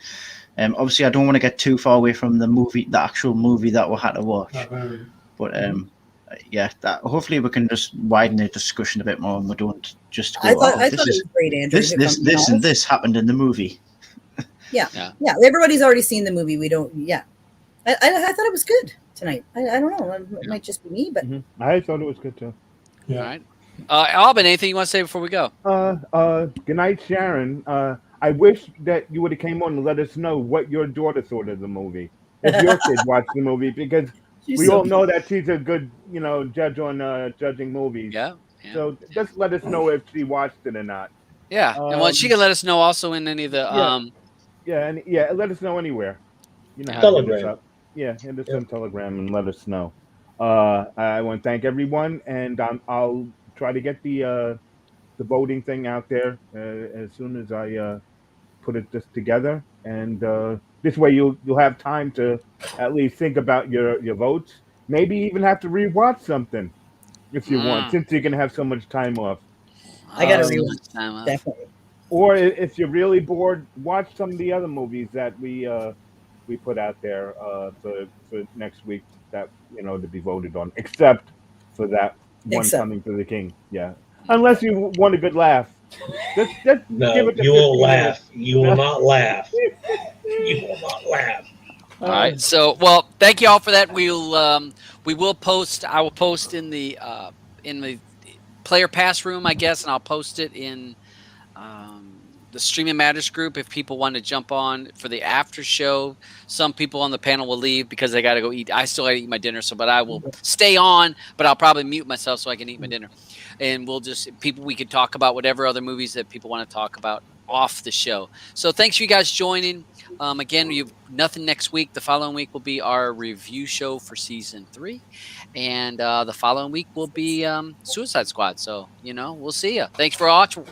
Obviously, I don't want to get too far away from the actual movie that we had to watch. But yeah, hopefully we can just widen the discussion a bit more, and we don't just go. I thought it was great, Andrew. This and this happened in the movie. Yeah. Everybody's already seen the movie. We don't. Yeah, I thought it was good tonight. I don't know. It might just be me, but I thought it was good too. Yeah. All right. Alban, anything you want to say before we go? Good night, Sharon. I wish that you would have came on and let us know what your daughter thought of the movie. If your kid watched the movie, because we all know that she's a good, judge on judging movies. Yeah. So just let us know if she watched it or not. Yeah. And well, she can let us know also in any of the let us know anywhere. You know how Telegram. to hit us up. Yeah, hit us on Telegram and let us know. I want to thank everyone, and I'll try to get the voting thing out there as soon as I put it just together, and this way you'll have time to at least think about your votes. Maybe even have to rewatch something if you want, since you're gonna have so much time off. I got to rewatch. Definitely. Or if you're really bored, watch some of the other movies that we put out there for next week that to be voted on, except for that one Coming to the King. Yeah, unless you want a good laugh. Just No, give it to you won't 15 laugh. minutes. You will not laugh. You will not laugh. All right. So, well, thank you all for that. I will post in the player pass room, I guess, and I'll post it in the Streaming Matters group if people want to jump on for the after show. Some people on the panel will leave because they got to go eat. I still got to eat my dinner, but I will stay on, but I'll probably mute myself so I can eat my dinner. And we could talk about whatever other movies that people want to talk about off the show. So thanks for you guys joining. Again, you've nothing next week. The following week will be our review show for season 3. And the following week will be Suicide Squad. So, we'll see you. Thanks for watching.